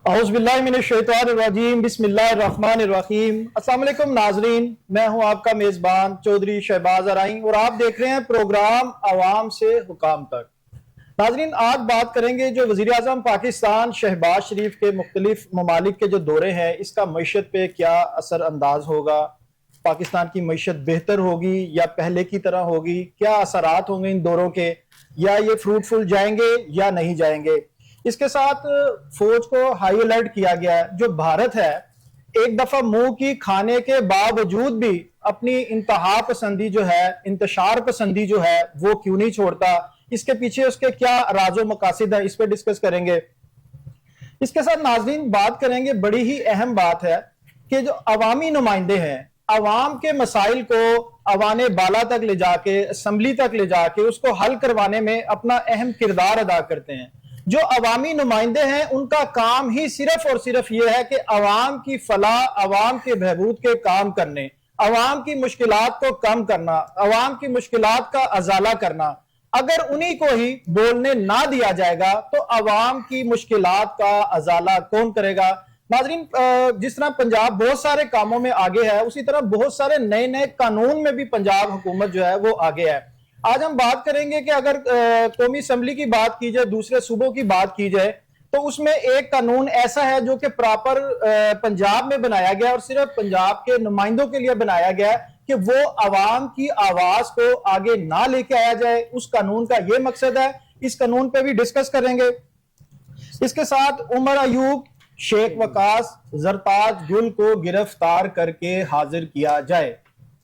औज़ुबिल्लाहिमिनश्शैतानिर्रजीम बिस्मिल्लाहिर्रहमानिर्रहीम। अस्सलाम वालेकुम नाजरीन, मैं हूं आपका मेज़बान चौधरी शहबाज अराई और आप देख रहे हैं प्रोग्राम आवाम से हुकाम तक। नाजरीन, आज बात करेंगे जो वज़ीर आज़म पाकिस्तान शहबाज शरीफ के मुख्तलिफ ममालिक के जो दौरे हैं, इसका मईशत पे क्या असर अंदाज होगा। पाकिस्तान की मईशत बेहतर होगी या पहले की तरह होगी, क्या असरात होंगे इन दौरों के, या ये फ्रूटफुल जाएंगे या नहीं जाएंगे। इसके साथ फौज को हाई अलर्ट किया गया है। जो भारत है, एक दफा मुंह की खाने के बावजूद भी अपनी इंतहा पसंदी जो है, इंतशार पसंदी जो है, वो क्यों नहीं छोड़ता। इसके पीछे उसके क्या राजो मकासिद है, इस पर डिस्कस करेंगे। इसके साथ नाज़रीन बात करेंगे, बड़ी ही अहम बात है कि जो अवामी नुमाइंदे हैं, अवाम के मसाइल को अवाने बाला तक ले जाके, असम्बली तक ले जाके उसको हल करवाने में अपना अहम किरदार अदा करते हैं। जो अवामी नुमाइंदे हैं, उनका काम ही सिर्फ और सिर्फ यह है कि अवाम की फलाह, अवाम के बहबूद के काम करने, अवाम की मुश्किलात को कम करना, अवाम की मुश्किलात का अजाला करना। अगर उन्हीं को ही बोलने ना दिया जाएगा तो अवाम की मुश्किलात का अजाला कौन करेगा। नाजरीन, जिस तरह पंजाब बहुत सारे कामों में आगे है, उसी तरह बहुत सारे नए नए कानून में भी पंजाब हुकूमत जो है वो आगे है। आज हम बात करेंगे कि अगर कौमी असम्बली की बात की जाए, दूसरे सूबों की बात की जाए, तो उसमें एक कानून ऐसा है जो कि प्रॉपर पंजाब में बनाया गया और सिर्फ पंजाब के नुमाइंदों के लिए बनाया गया कि वो अवाम की आवाज को आगे ना लेके आया जाए। उस कानून का ये मकसद है। इस कानून पे भी डिस्कस करेंगे। इसके साथ उमर अयूब, शेख वकास, जरताज गुल को गिरफ्तार करके हाजिर किया जाए।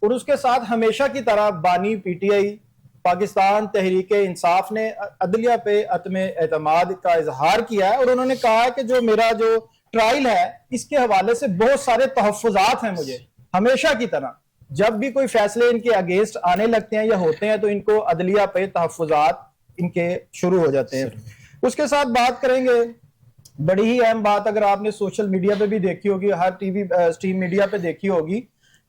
और उसके साथ हमेशा की तरह बानी पीटीआई पाकिस्तान तहरीक इंसाफ ने अदलिया पे अतम एतमाद का इजहार किया है और उन्होंने कहा है कि जो मेरा जो ट्रायल है, इसके हवाले से बहुत सारे तहफ़्फ़ुज़ात हैं। मुझे हमेशा की तरह जब भी कोई फैसले इनके अगेंस्ट आने लगते हैं या होते हैं, तो इनको अदलिया पे तहफ़्फ़ुज़ात इनके शुरू हो जाते हैं। उसके साथ बात करेंगे, बड़ी ही अहम बात, अगर आपने सोशल मीडिया पे भी देखी होगी, हर टीवी स्ट्रीम मीडिया पे देखी होगी,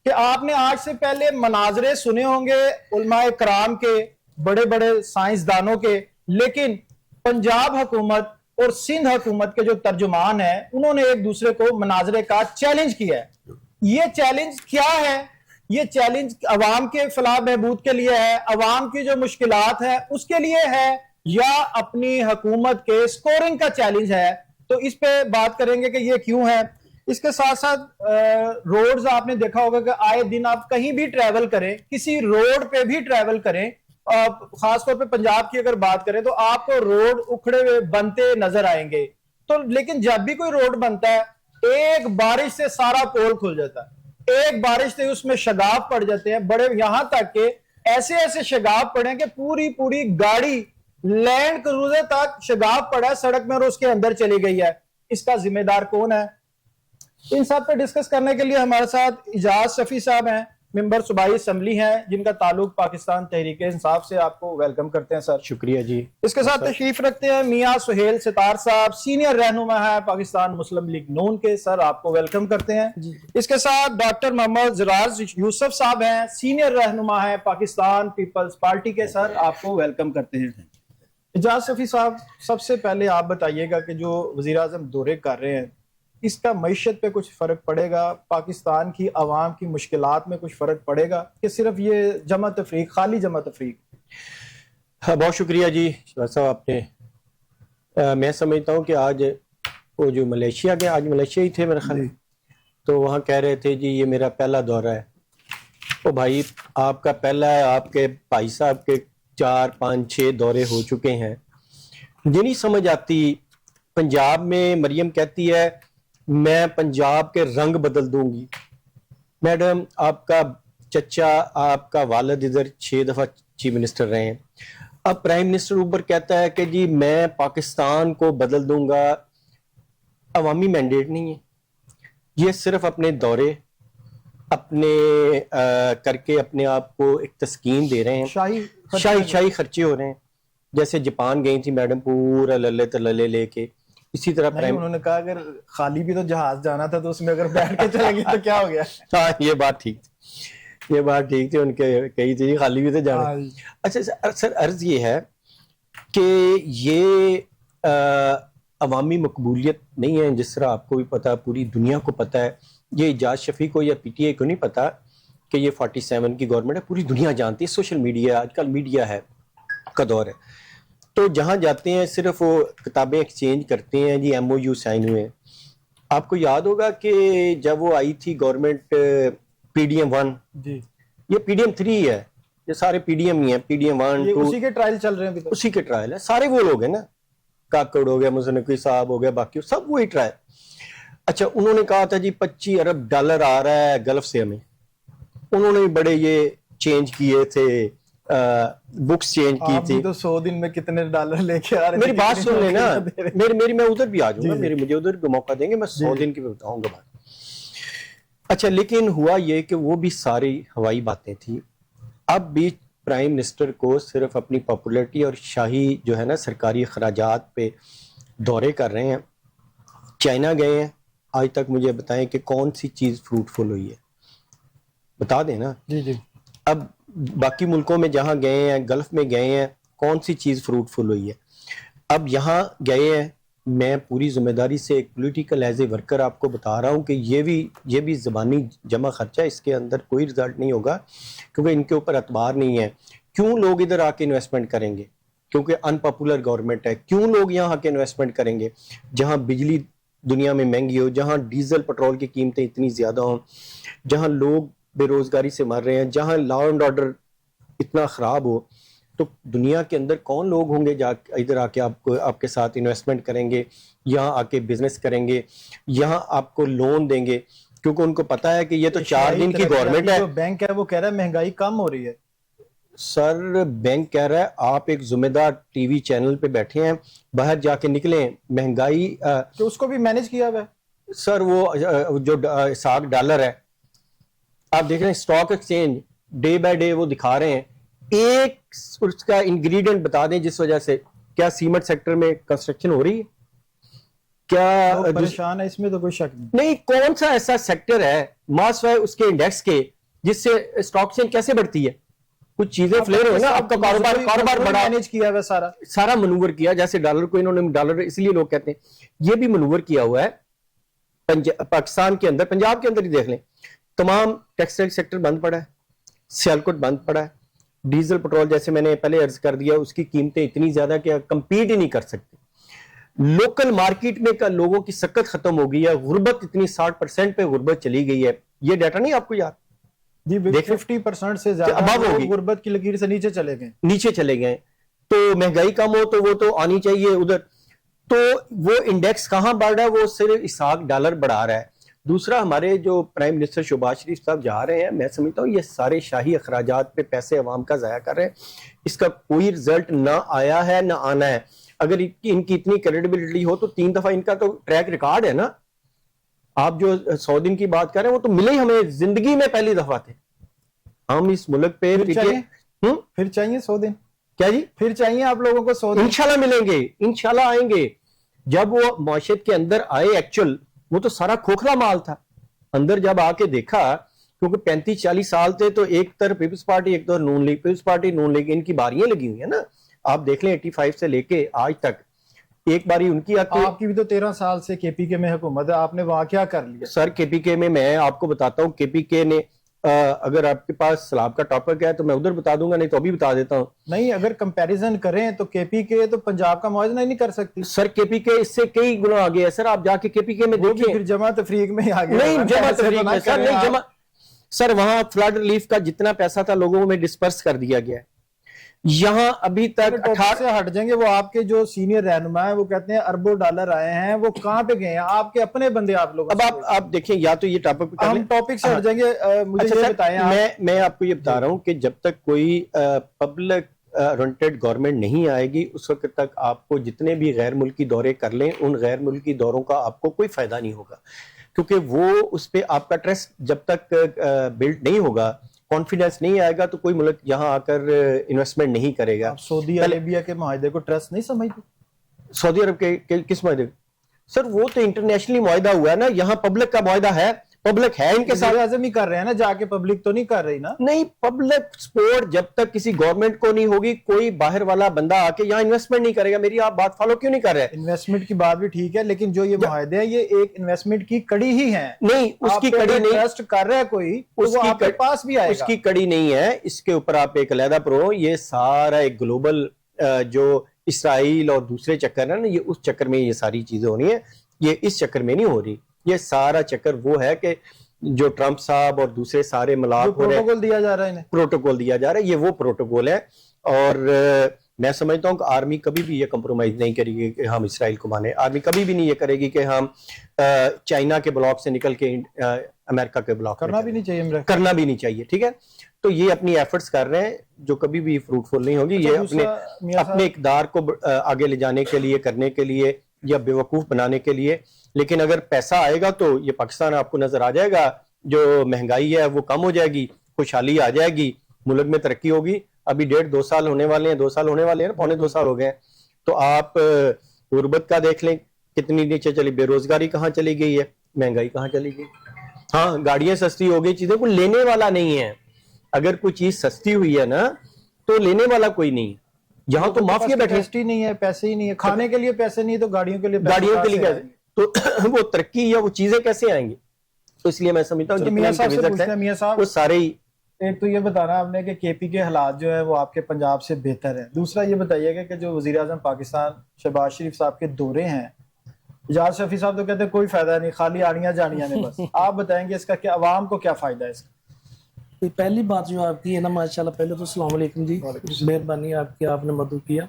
कि आपने आज से पहले मनाजरे सुने होंगे उलमाए कराम के, बड़े बड़े साइंसदानों के, लेकिन पंजाब हुकूमत और सिंध हुकूमत के जो तर्जुमान हैं, उन्होंने एक दूसरे को मनाजरे का चैलेंज किया है। ये चैलेंज क्या है? ये चैलेंज अवाम के फलाह बहबूद के लिए है, अवाम की जो मुश्किलात है उसके लिए है, या अपनी हुकूमत के स्कोरिंग का चैलेंज है। तो इस पे बात करेंगे कि ये क्यों है। इसके साथ साथ रोड्स आपने देखा होगा कि आए दिन आप कहीं भी ट्रैवल करें, किसी रोड पे भी ट्रैवल करें, खासतौर पे पंजाब की अगर बात करें, तो आपको रोड उखड़े हुए बनते नजर आएंगे। तो लेकिन जब भी कोई रोड बनता है, एक बारिश से सारा पोल खुल जाता है, एक बारिश से उसमें शगाफ पड़ जाते हैं, बड़े यहां तक के ऐसे ऐसे शगाफ पड़े कि पूरी पूरी गाड़ी लैंड क्रूजर तक शगाफ पड़ा है सड़क में और उसके अंदर चली गई है। इसका जिम्मेदार कौन है? इन सब पे डिस्कस करने के लिए हमारे साथ इजाज शफी साहब हैं, मेंबर सूबाई असम्बली हैं, जिनका ताल्लुक पाकिस्तान तहरीक इंसाफ से। आपको वेलकम करते हैं सर। शुक्रिया जी। इसके साथ तशरीफ रखते हैं मियां सुहेल सितार साहब, सीनियर रहनुमा है पाकिस्तान मुस्लिम लीग नून के। सर, आपको वेलकम करते हैं जी। इसके साथ डॉक्टर मोहम्मद जराज यूसुफ साहब हैं, सीनियर रहनुमा है पाकिस्तान पीपल्स पार्टी के। सर, आपको वेलकम करते हैं। इजाज शफी साहब, सबसे पहले आप बताइएगा कि जो वजीर आजम दौरे कर रहे हैं, इसका मईशत पे कुछ फर्क पड़ेगा? पाकिस्तान की आवाम की मुश्किलात में कुछ फर्क पड़ेगा कि सिर्फ ये जमा तफरीक, खाली जमा तफरीक? हाँ, बहुत शुक्रिया जी साहब आपने। मैं समझता हूँ कि आज वो जो मलेशिया के, आज मलेशिया ही थे मेरे ख्याल, तो वहाँ कह रहे थे जी ये मेरा पहला दौरा है। तो भाई, आपका पहला है, आपके भाई साहब के 4 5 6 दौरे हो चुके हैं। ये नहीं समझ आती, पंजाब में मरियम कहती है मैं पंजाब के रंग बदल दूंगी। मैडम, आपका चचा, आपका वालिद इधर 6 दफा चीफ मिनिस्टर रहे हैं। अब प्राइम मिनिस्टर ऊपर कहता है कि जी मैं पाकिस्तान को बदल दूंगा। अवामी मैंडेट नहीं है, ये सिर्फ अपने दौरे अपने करके अपने आप को एक तस्कीन दे रहे हैं। शाही खर्चे हो रहे हैं। जैसे जापान गई थी मैडम, पूरा लल्ले तल्ले लेके। इसी तरह उन्होंने कहा अगर खाली भी तो जहाज जाना था, तो उसमें अगर बैठ के चलेंगे तो क्या हो गया? हाँ, ये बात ठीक थी उनके, कही थी खाली भी तो जाना। अच्छा सर, अर्ज ये है कि ये अवामी मकबूलियत नहीं है, जिस तरह आपको भी पता, पूरी दुनिया को पता है, ये इजाज शफी को या पीटीआई को नहीं पता कि ये 47 की गवर्नमेंट है, पूरी दुनिया जानती है। सोशल मीडिया, आजकल मीडिया है का दौर है, तो जहां जाते हैं सिर्फ वो किताबें एक्सचेंज करते हैं जी, MOU साइन हुए। आपको याद होगा कि जब वो आई थी गवर्नमेंट PDM 1, जी, ये PDM 3 है, ये सारे PDM ही है, PDM 1 ये 2 उसी के ट्रायल चल रहे हैं अभी तक। उसी के ट्रायल है, सारे वो लोग हैं ना, काकड़ हो गया, मुजनकी साहब हो गया, बाकी सब वही ट्रायल। अच्छा, उन्होंने कहा था जी $25 अरब आ रहा है गल्फ से हमें, उन्होंने बड़े ये चेंज किए थे, बुक्स चेंज की आप थी। भी तो 100 दिन में कितने डॉलर लेके आ रहे थे, मेरी बात कितने सुन लेना, नौकरियां दे रहे मेरी मैं उधर भी आ जाऊंगा, जी, मेरी मुझे उधर भी मौका देंगे, मैं 100 जी। दिन की भी बताऊंगा बात। अच्छा, लेकिन हुआ ये कि वो भी सारी हवाई बातें थी। अब भी प्राइम मिनिस्टर को सिर्फ अपनी पॉपुलैरिटी और शाही जो है ना सरकारी अखराजात पे दौरे कर रहे हैं। चाइना गए हैं, आज तक मुझे बताएं कि कौन सी चीज़ फ्रूटफुल हुई है, बता दें ना। जी जी। अब बाकी मुल्कों में जहां गए हैं, गल्फ में गए हैं, कौन सी चीज़ फ्रूटफुल हुई है। अब यहाँ गए हैं, मैं पूरी जिम्मेदारी से एक पॉलिटिकल एज ए वर्कर आपको बता रहा हूँ कि ये भी ज़बानी जमा खर्चा, इसके अंदर कोई रिजल्ट नहीं होगा, क्योंकि इनके ऊपर एतबार नहीं है। क्यों लोग इधर आके इन्वेस्टमेंट करेंगे? क्योंकि अनपॉपुलर गवर्नमेंट है। क्यों लोग यहाँ आके इन्वेस्टमेंट करेंगे जहाँ बिजली दुनिया में महंगी हो, जहाँ डीजल पेट्रोल की कीमतें इतनी ज़्यादा हों, जहाँ लोग बेरोजगारी से मर रहे हैं, जहाँ लॉ एंड ऑर्डर इतना ख़राब हो। तो दुनिया के अंदर कौन लोग होंगे जा इधर आके आपको आपके साथ इन्वेस्टमेंट करेंगे, यहाँ आके बिजनेस करेंगे, यहाँ आपको लोन देंगे, क्योंकि उनको पता है कि ये तो 4 दिन की गवर्नमेंट है। जो बैंक है वो कह रहा है महंगाई कम हो रही है। सर, बैंक कह रहा है आप एक जिम्मेदार टीवी चैनल पे बैठे हैं, बाहर जाके निकलें, महंगाई तो उसको भी मैनेज किया हुआ है। सर वो जो साग डॉलर है, आप देख रहे हैं stock exchange day by day वो दिखा रहे हैं, एक उसका इंग्रेडिएंट बता दें जिस वजह से, क्या सीमेंट सेक्टर में कंस्ट्रक्शन हो रही है? क्या लोग परेशान है, इसमें तो कोई शक नहीं। नहीं, कौन सा ऐसा सेक्टर है मासवाए उसके इंडेक्स के जिससे स्टॉक एक्सचेंज कैसे बढ़ती है? कुछ चीजें फ्लेयर हो ना, आपका कारोबार बड़ा मैनेज किया हुआ सारा मनूवर किया। जैसे डॉलर को इन्होंने, डॉलर इसलिए लोग कहते हैं, ये भी मनूवर किया हुआ है। पाकिस्तान के अंदर, पंजाब के अंदर ही देख लें, तमाम टेक्सटाइल सेक्टर बंद पड़ा है, सियालकोट बंद पड़ा है, डीजल पेट्रोल जैसे मैंने पहले अर्ज कर दिया उसकी कीमतें इतनी ज्यादा कि कंपीट ही नहीं कर सकते। लोकल मार्केट में का लोगों की सकत खत्म हो गई है, गुर्बत इतनी 60% पे गुर्बत चली गई है। ये डाटा नहीं आपको याद? जी, देखें 50% से ज्यादा अबव होगी, गुर्बत की लकीर से नीचे चले गए, नीचे चले गए। तो महंगाई कम हो तो वो तो आनी चाहिए उधर, तो वो इंडेक्स कहां बढ़ रहा है? वो सिर्फ इसाक डॉलर बढ़ा रहा है। दूसरा, हमारे जो प्राइम मिनिस्टर शहबाज शरीफ साहब जा रहे हैं, मैं समझता हूँ ये सारे शाही अखराजात पे पैसे अवाम का जाया कर रहे हैं, इसका कोई रिजल्ट ना आया है ना आना है। अगर इनकी इतनी क्रेडिबिलिटी हो तो 3 दफा इनका तो ट्रैक रिकॉर्ड है ना। आप जो 100 दिन की बात कर रहे हैं वो तो मिले ही हमें जिंदगी में पहली दफा थे। हम इस मुल्क पे फिर चाहिए 100 दिन, क्या जी? फिर चाहिए आप लोगों को 100 दिन? इंशाल्लाह मिलेंगे, इंशाल्लाह आएंगे। जब वो माशत के अंदर आए, एक्चुअल वो तो सारा खोखला माल था। अंदर जब आके देखा, क्योंकि 35-40 साल थे, तो एक तरफ पीपल्स पार्टी, एक तरफ नून लीग, पीपल्स पार्टी नून लीग, इनकी बारियां लगी हुई है ना। आप देख लें 85 से लेके आज तक एक बारी उनकी आती है। आपकी भी तो 13 साल से केपीके में हुकूमत है, आपने वहां क्या कर लिया? सर, केपीके में मैं आपको बताता हूँ, केपीके ने अगर आपके पास सलाब का टॉपिक है तो मैं उधर बता दूंगा, नहीं तो अभी बता देता हूँ। नहीं, अगर कंपैरिजन करें तो केपीके तो पंजाब का मुआवजा नहीं कर सकती। सर, केपीके इससे कई गुना आगे है। सर, आप जाके केपीके में देखिए, फिर जमा तफरीक में आ गया। नहीं जमा तफरीक में सर, नहीं जमा। सर, वहां फ्लड रिलीफ का जितना पैसा था लोगों में डिस्पर्स कर दिया गया है। यहाँ अभी तक 18 से हट जाएंगे। वो आपके जो सीनियर रहनुमा है वो कहते हैं अरबों डॉलर आए हैं, वो कहाँ पे गए हैं? आपके अपने बंदे आप लोग। अब आप देखें, या तो ये टॉपिक हम टॉपिक से हट जाएंगे। मुझे अच्छा ये बताएं मैं आपको ये बता रहा हूँ कि जब तक कोई पब्लिक रंटेड गवर्नमेंट नहीं आएगी उस वक्त तक आपको जितने भी गैर मुल्की दौरे कर लें, उन गैर मुल्की दौरों का आपको कोई फायदा नहीं होगा, क्योंकि वो उस पर आपका ट्रस्ट जब तक बिल्ड नहीं होगा, कॉन्फिडेंस नहीं आएगा, तो कोई मुल्क यहाँ आकर इन्वेस्टमेंट नहीं करेगा। सऊदी अरेबिया के माहिदे को ट्रस्ट नहीं समझते? सऊदी अरब के किस माहिदे? सर, वो तो इंटरनेशनली मुआहिदा हुआ है ना, यहाँ पब्लिक का मुआहिदा है, पब्लिक है इनके साथ। वज़ीर आज़म ही कर रहे हैं ना, जाके पब्लिक तो नहीं कर रही ना। नहीं, पब्लिक सपोर्ट जब तक किसी गवर्नमेंट को नहीं होगी, कोई बाहर वाला बंदा आके यहाँ इन्वेस्टमेंट नहीं करेगा। मेरी आप बात फॉलो क्यों नहीं कर रहे हैं? इन्वेस्टमेंट की बात भी ठीक है, लेकिन जो ये मुआहदे हैं ये एक इन्वेस्टमेंट की कड़ी ही है। नहीं, उसकी कड़ी नहीं, ट्रस्ट कर रहा है कोई, तो वो आपके पास भी आएगा। उसकी कड़ी नहीं है, इसके ऊपर आप एक अलहदा प्रो। ये सारा एक ग्लोबल जो इसराइल और दूसरे चक्कर है ना, ये उस चक्कर में ये सारी चीजें होनी है, ये इस चक्कर में नहीं हो रही। ये सारा चक्कर वो है कि जो ट्रंप साहब और दूसरे सारे मिलाप हो रहे हैं, प्रोटोकॉल दिया जा रहा है, प्रोटोकॉल दिया जा रहा है, ये वो प्रोटोकॉल है। और मैं समझता हूं कि आर्मी कभी भी ये कंप्रोमाइज नहीं करेगी कि हम इसराइल को माने। आर्मी कभी भी नहीं ये करेगी कि हम चाइना के ब्लॉक से निकल के अमेरिका के ब्लॉक करना भी नहीं चाहिए, करना भी नहीं चाहिए। ठीक है, तो ये अपनी एफर्ट्स कर रहे हैं जो कभी भी फ्रूटफुल नहीं होगी। ये अपने इक़्तिदार को आगे ले जाने के लिए, करने के लिए, या बेवकूफ बनाने के लिए। लेकिन अगर पैसा आएगा तो ये पाकिस्तान आपको नजर आ जाएगा, जो महंगाई है वो कम हो जाएगी, खुशहाली आ जाएगी, मुल्क में तरक्की होगी। अभी 1.5-2 साल होने वाले हैं, 2 साल होने वाले हैं, पौने 2 साल हो गए हैं। तो आप गुर्बत का देख लें कितनी नीचे चली, बेरोजगारी कहाँ चली गई है, महंगाई कहाँ चली गई। हाँ, गाड़ियां सस्ती हो गई, चीजें, कोई लेने वाला नहीं है। अगर कोई चीज सस्ती हुई है ना तो लेने वाला कोई नहीं। यहाँ तो माफिया बैठे, नहीं है, पैसे ही नहीं है, खाने के लिए पैसे नहीं, तो गाड़ियों के लिए कैसे, तो वो तरक्की या वो चीजें कैसे आएंगी? तो इसलिए मैं समझता हूँ मियां साहब वो सारे ही। एक तो ये बताना आपने कि केपी के हालात जो है वो आपके पंजाब से बेहतर है। दूसरा ये बताइएगा कि जो वजीर आजम पाकिस्तान शहबाज शरीफ साहब के दौरे हैं, इजाज शफी साहब तो कहते हैं कोई फायदा नहीं, खाली आड़ियां जानियां ने बस। आप बताएंगे इसका क्या, अवाम को क्या फायदा है इसका? तो पहली बात जो आपकी है ना, माशाल्लाह, पहले तो अस्सलाम वालेकुम जी, मेहरबानी आपकी, आपने मदद किया।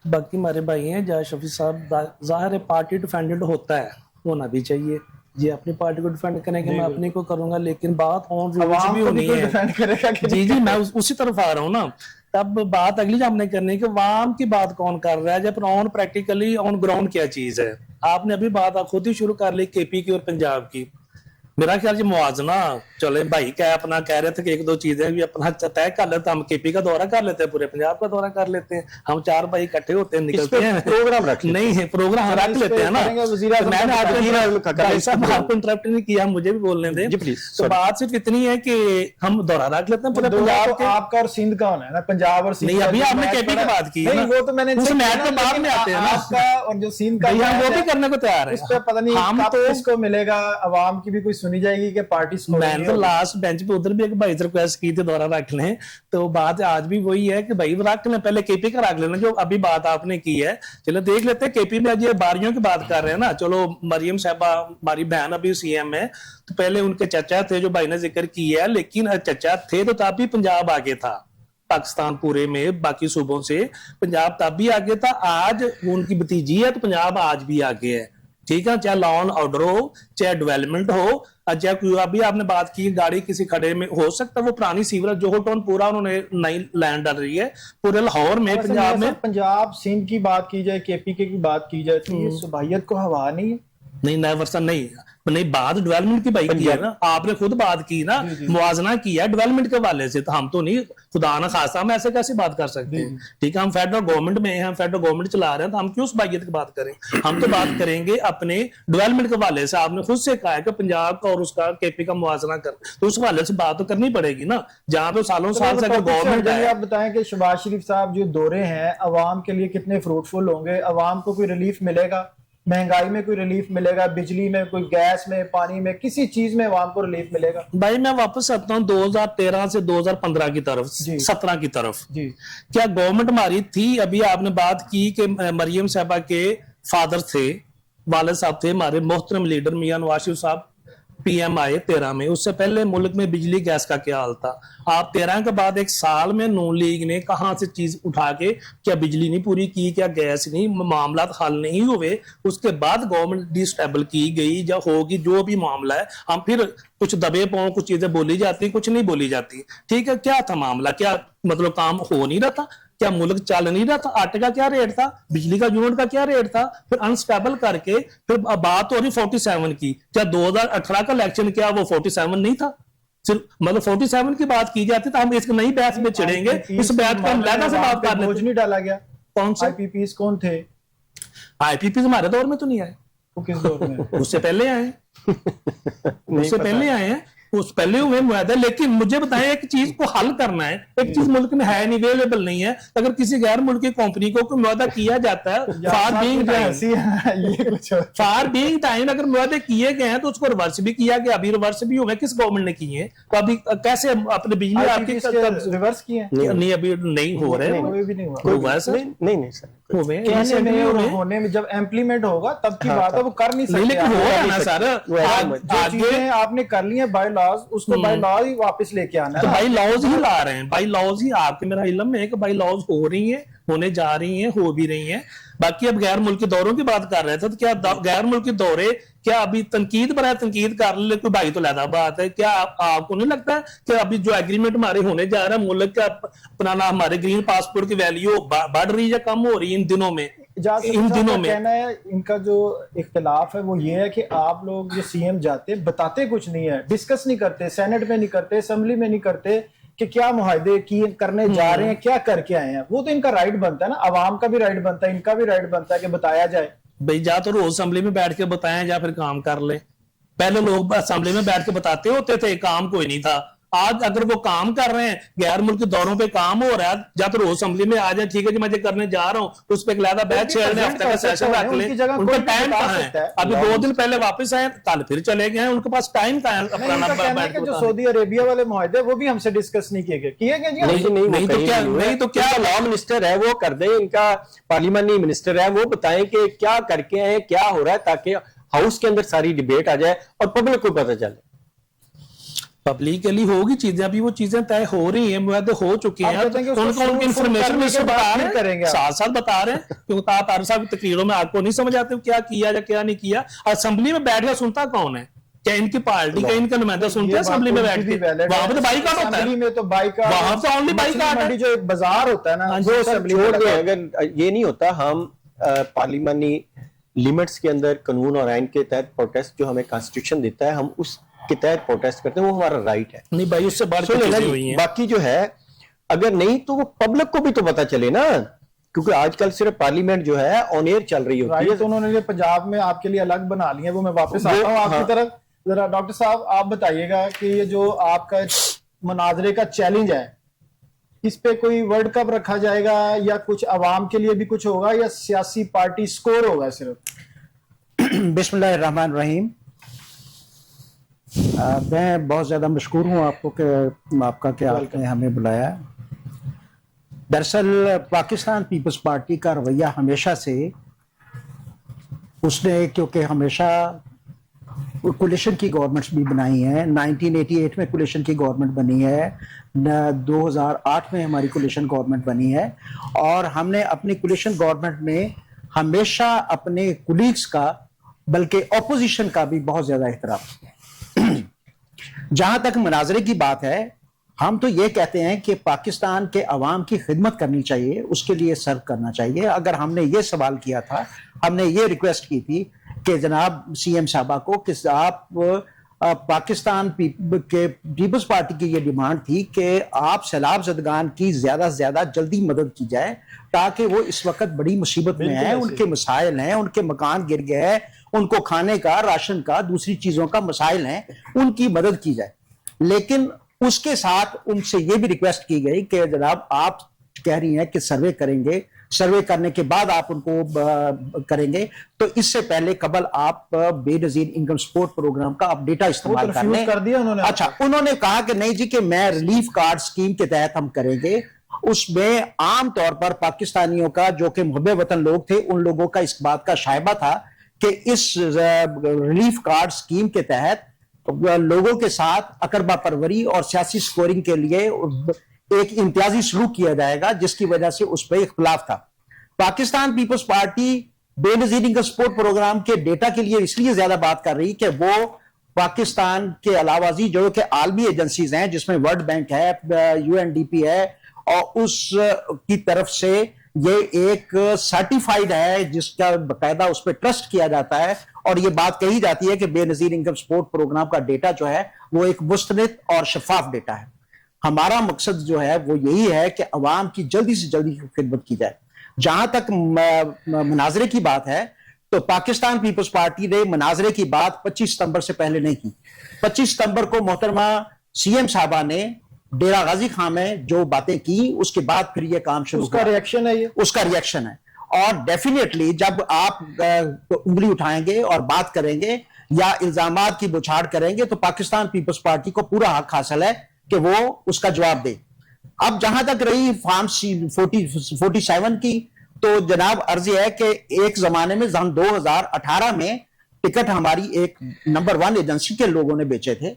बाकी हमारे भाई हैं जाहिर शफी साहब, जाहिर है पार्टी डिफेंडेड होता है, होना भी चाहिए। ये अपनी पार्टी को डिफेंड करेंगे, मैं अपनी को करूंगा, लेकिन बात ऑन रूल्स भी होनी है। जी जी, मैं उसी तरफ आ रहा हूँ ना। तब बात अगली जो हमने करनी है कि वाम की बात कौन कर रहा है, जब ऑन प्रैक्टिकली ऑन ग्राउंड क्या चीज है। आपने अभी बात खुद ही शुरू कर ली केपी की और पंजाब की। मेरा ख्याल जी मुआवजना, चले भाई क्या अपना कह रहे थे कि 1-2 चीजें भी अपना तय कर लेते, हम केपी का दौरा कर लेते हैं, पूरे पंजाब का दौरा कर लेते हैं, हम 4 भाई इकट्ठे होते हैं, निकलते हैं, प्रोग्राम रख नहीं है, प्रोग्राम रख लेते हैं ना। मैंने आपको इंटरप्ट नहीं किया, मुझे भी बोलने दें। तो बात सिर्फ इतनी है कि हम दौरा रख लेते हैं पूरे पंजाब के। आपका और सिंध का होना है ना, पंजाब और सिंध। नहीं, अभी आपने केपी की बात की, वो तो मैंने उस मैच के बाद में आते हैं ना, आपका और जो सिंध का, हम वो भी करने को तैयार है। उस पर पता नहीं हम तो किसको मिलेगा, अवाम की भी कोई सुनी जाएगी कि पार्टी। मैंने तो लास्ट बेंच पे उधर भी एक भाई से रिक्वेस्ट की थी दौरा रख लें, तो बात आज भी वही है कि भाई रख लें, पहले केपी का रख लेना जो अभी बात आपने की है। चलो देख लेते हैं केपी में, आज ये बारियों की बात कर रहे हैं ना। चलो मरियम साहबा हमारी बहन अभी सीएम है, तो पहले उनके चचा थे जो भाई ने जिक्र किया, लेकिन चचा थे तो तब भी पंजाब आगे था, पाकिस्तान पूरे में बाकी सूबों से पंजाब तब भी आगे था। आज वो उनकी भतीजी है तो पंजाब आज भी आगे है। ठीक है, चाहे लॉ एंड ऑर्डर हो, चाहे डेवलपमेंट हो, चाहे कोई, अभी आपने बात की गाड़ी किसी खड़े में, हो सकता है वो पुरानी सीवरेज जो टाउन पूरा उन्होंने नई लैंड डाल रही है पूरे लाहौर में, पंजाब में। पंजाब सिंध की बात की जाए, केपी की बात की जाए, तो ये सुबाहियत को हवा नहीं है। नहीं, नया वर्षन नहीं, बात डेवलपमेंट की भाई की है ना, आपने खुद बात की ना, मुआवजना किया डेवलपमेंट के वाले से, तो हम तो नहीं, खुदा ना खासा हम ऐसे कैसे बात कर सकते हैं। ठीक है, हम फेडरल गवर्नमेंट में हैं, हम फेडरल गवर्नमेंट चला रहे हैं, तो हम क्यों सुबाहियत की बात करें? हम तो बात करेंगे अपने डेवलपमेंट के वाले से। आपने खुद से कहा है कि पंजाब का और उसका केपी का मुआवजना कर, तो उस वाले से बात तो करनी पड़ेगी ना, जहाँ पे सालों साल से गवर्नमेंट है। आप बताएं कि शहबाज शरीफ साहब जो दौरे हैं अवाम के लिए कितने फ्रूटफुल होंगे, अवाम को कोई रिलीफ मिलेगा, महंगाई में कोई रिलीफ मिलेगा, बिजली में, कोई गैस में, पानी में, किसी चीज में अवाम को रिलीफ मिलेगा? भाई मैं वापस आता हूँ 2013 से 2015 की तरफ, 17 की तरफ जी। क्या गवर्नमेंट हमारी थी? अभी आपने बात की कि मरियम साहबा के फादर थे, वालिद साहब थे हमारे मोहतरम लीडर मियां नवाज शरीफ साहब, पीएम आए 13 में। उससे पहले मुल्क में बिजली गैस का क्या हाल था? आप 13 के बाद 1 साल में नून लीग ने कहां से चीज उठा के, क्या बिजली नहीं पूरी की, क्या गैस नहीं, मामला हल नहीं हुए, उसके बाद गवर्नमेंट डिस्टेबल की गई या होगी, जो भी मामला है, हम फिर कुछ दबे पाओ, कुछ चीजें बोली जाती, कुछ नहीं बोली जाती। ठीक है, क्या था मामला? क्या मतलब काम हो नहीं रहा था? क्या मुल्क चल नहीं रहा था? आटे का क्या रेट था? बिजली का यूनिट का क्या रेट था? फिर अनस्टेबल करके फिर बात हो रही 47 की। क्या 2018 का इलेक्शन क्या वो 47 नहीं था? सिर्फ मतलब 47 की बात की जाती, तो हम इस नई बहस में चिड़ेंगे, इस बहस पर हम लहदा से बात कर लेते। नहीं डाला गया। कौन से आईपीपीस कौन थे? आईपीपीस हमारे दौर में तो नहीं आए, वो किस दौर में? उससे पहले आए। उससे पहले आए हैं, उस पहले हुए मुआहदा। लेकिन मुझे बताएं, एक चीज को हल करना है, एक चीज मुल्क में है नहीं, अवेलेबल नहीं है। अगर किसी गैर मुल्की कंपनी को कोई मुआहदा किया जाता है, फार बीइंग टाइम अगर मुआहदे किए गए हैं तो उसको रिवर्स भी किया गया। अभी रिवर्स भी हुए, किस गवर्नमेंट ने किए? तो अभी कैसे अपने बिजली आपकी रिवर्स किए? नहीं, अभी नहीं हो रहे, नहीं सर, होने में जब इम्प्लीमेंट होगा तब की बात है, वो कर नहीं सकते। लेकिन हो रहा है ना सर, आगे आपने कर लिए बाय लॉज, उसको बाय लॉ ही वापस लेके आना है। तो बाय लॉज ही ला रहे हैं, बाय लॉज ही आपके मेरा इल्म है कि बाय लॉज हो रही है, होने जा रही हैं, हो भी रही हैं। बाकी अब गैर मुल्की दौरों की बात कर रहे थे, तो क्या गैर मुल्की दौरे क्या अभी तनकीद पर है? तनकीद कर ले कोई भाई तो लहदा बात है। क्या आपको नहीं लगता है कि अभी जो एग्रीमेंट हमारे होने जा रहा है, मुल्क का अपना ना हमारे ग्रीन पासपोर्ट की वैल्यू बढ़ रही है, कम हो रही है इन दिनों में? इन दिनों में कहना है इनका जो इख्तिलाफ है वो ये है कि आप लोग जो सीएम जाते बताते कुछ नहीं है, डिस्कस नहीं करते, सेनेट में नहीं करते, असेंबली में नहीं करते कि क्या मुआहदे किए करने जा रहे हैं, क्या करके आए हैं। वो तो इनका राइट बनता है ना, अवाम का भी राइट बनता है, इनका भी राइट बनता है कि बताया जाए। भाई जा तो रोज असेंबली में बैठ के बताएं या फिर काम कर ले। पहले लोग असेंबली में बैठ के बताते होते थे, काम कोई नहीं था। आज अगर वो काम कर रहे हैं, गैर मुल्की दौरों पे काम हो रहा है, या तो रोज असेंबली में आ जाए, ठीक है जी मैं करने जा रहा हूँ, उस पर एक बैच छेड़ने, हफ्ते का सेशन रख ले। उनका टाइम कहाँ है? अभी 2 दिन पहले वापस आए, कल फिर चले गए, उनके पास टाइम कहाँ है? जो सऊदी अरेबिया वाले मुआहदे वो भी हमसे डिस्कस नहीं किए गए, किए गए? नहीं तो क्या लॉ मिनिस्टर है वो कर दे, इनका पार्लियामानी मिनिस्टर है वो बताएं कि क्या करके आए, क्या हो रहा है, ताकि हाउस के अंदर सारी डिबेट आ जाए और पब्लिक को पता चले। पब्लिकली होगी चीजें, अभी वो चीजें तय हो रही हैं, मुआहदे हो चुके हैं, उनकी इंफॉर्मेशन साथ साथ बता रहे हैं, क्योंकि आप हर साल तकरीरों में आपको नहीं समझ आते क्या किया या क्या नहीं किया। असेंबली में बैठ कर सुनता कौन है? क्या इनकी पार्टी का इनका नुमाइंदा सुनते हैं असेंबली में बैठ के? वहां पर तो बाइकाट होता है, में तो बाइकाट, वहां तो ओनली बाइकाट है। जो एक बाजार होता है ना, जो असेंबली में अगर ये नहीं होता, हम पार्लियामानी लिमिट्स के अंदर कानून और आइन के तहत प्रोटेस्ट जो हमें कॉन्स्टिट्यूशन देता है, हम उस के तहत प्रोटेस्ट करते हैं, वो हमारा राइट है। नहीं भाई, उससे बढ़ के बाकी जो है अगर नहीं तो वो पब्लिक को भी तो पता चले ना, क्योंकि आजकल सिर्फ पार्लियामेंट जो है ऑन एयर चल रही होती है। तो उन्होंने ये पंजाब में आपके लिए अलग बना लिए, वो मैं वापस आता हूँ आपकी तरफ। जरा डॉक्टर साहब आप बताइएगा कि ये जो आपका मुनाजरे का चैलेंज है, इस पे कोई वर्ल्ड कप रखा जाएगा या कुछ अवाम के लिए भी कुछ होगा या सियासी पार्टी स्कोर होगा सिर्फ? बिस्मिल्लाहिर्रहमानिर्रहीम। मैं बहुत ज़्यादा मशकूर हूँ आपका कि आपने हमें बुलाया। दरअसल पाकिस्तान पीपल्स पार्टी का रवैया हमेशा से, उसने क्योंकि हमेशा कोलिशन की गवर्नमेंट्स भी बनाई हैं। 1988 में कोलिशन की गवर्नमेंट बनी है, 2008 में हमारी कोलिशन गवर्नमेंट बनी है, और हमने अपनी कोलिशन गवर्नमेंट में हमेशा अपने कुलीग्स का बल्कि ऑपोजिशन का भी बहुत ज़्यादा एहतराम किया। जहां तक मुनाजरे की बात है, हम तो ये कहते हैं कि पाकिस्तान के अवाम की खिदमत करनी चाहिए, उसके लिए सर्व करना चाहिए। अगर हमने ये सवाल किया था, हमने ये रिक्वेस्ट की थी कि जनाब सीएम साहबा को कि आप पाकिस्तान के पीपल्स पार्टी की ये डिमांड थी कि आप सैलाब ज़दगान की ज़्यादा से ज़्यादा जल्दी मदद की जाए, ताकि वो इस वक्त बड़ी मुसीबत में हैं, उनके मसाइल हैं, उनके मकान गिर गए हैं, उनको खाने का, राशन का, दूसरी चीज़ों का मसाइल हैं, उनकी मदद की जाए। लेकिन उसके साथ उनसे ये भी रिक्वेस्ट की गई कि जनाब आप कह रही हैं कि सर्वे करेंगे, सर्वे करने के बाद आप उनको करेंगे, तो इससे पहले कबल आप बेनजीर इनकम सपोर्ट प्रोग्राम का आप डेटा इस्तेमाल कर दिया उन्होंने। अच्छा, उन्होंने कहा कि नहीं जी कि मैं रिलीफ कार्ड स्कीम के तहत हम करेंगे। उसमें आम तौर पर पाकिस्तानियों का, जो कि मुहब्बे वतन लोग थे, उन लोगों का इस बात का शायबा था कि इस रिलीफ कार्ड स्कीम के तहत लोगों के साथ अकरबा परवरी और सियासी स्कोरिंग के लिए एक इम्तियाजी सलूक किया जाएगा, जिसकी वजह से उस पर इख्तिलाफ था। Pakistan people's party Benazir income support programme के डेटा के लिए इसलिए ज्यादा बात कर रही कि वो पाकिस्तान के अलावा जो कि आलमी एजेंसीज हैं, जिसमें वर्ल्ड बैंक है, यूएनडीपी है, और उस की तरफ से ये एक सर्टिफाइड है जिसका बकायदा उस पर ट्रस्ट किया जाता है, और ये बात कही जाती है कि बेनजीर इनकम सपोर्ट प्रोग्राम का डेटा जो है वो एक मुस्तनिद और शफाफ डेटा है। हमारा मकसद जो है वो यही है कि अवाम की जल्दी से जल्दी खिदमत की जाए। जहां तक मुनाजरे की बात है, तो पाकिस्तान पीपल्स पार्टी ने मनाजरे की बात 25 सितंबर से पहले नहीं की। 25 सितंबर को मोहतरमा सीएम साहबा ने डेरा गाजी खां में जो बातें की, उसके बाद फिर ये काम शुरू उसका रिएक्शन है, ये उसका रिएक्शन है। और डेफिनेटली जब आप उंगली उठाएंगे और बात करेंगे या इल्जामात की बुछाड़ करेंगे तो पाकिस्तान पीपल्स पार्टी को पूरा हक हासिल है कि वो उसका जवाब दे। अब जहां तक रही फार्म 47 की, तो जनाब अर्ज है कि एक जमाने में 2018 में टिकट हमारी एक नंबर 1 एजेंसी के लोगों ने बेचे थे,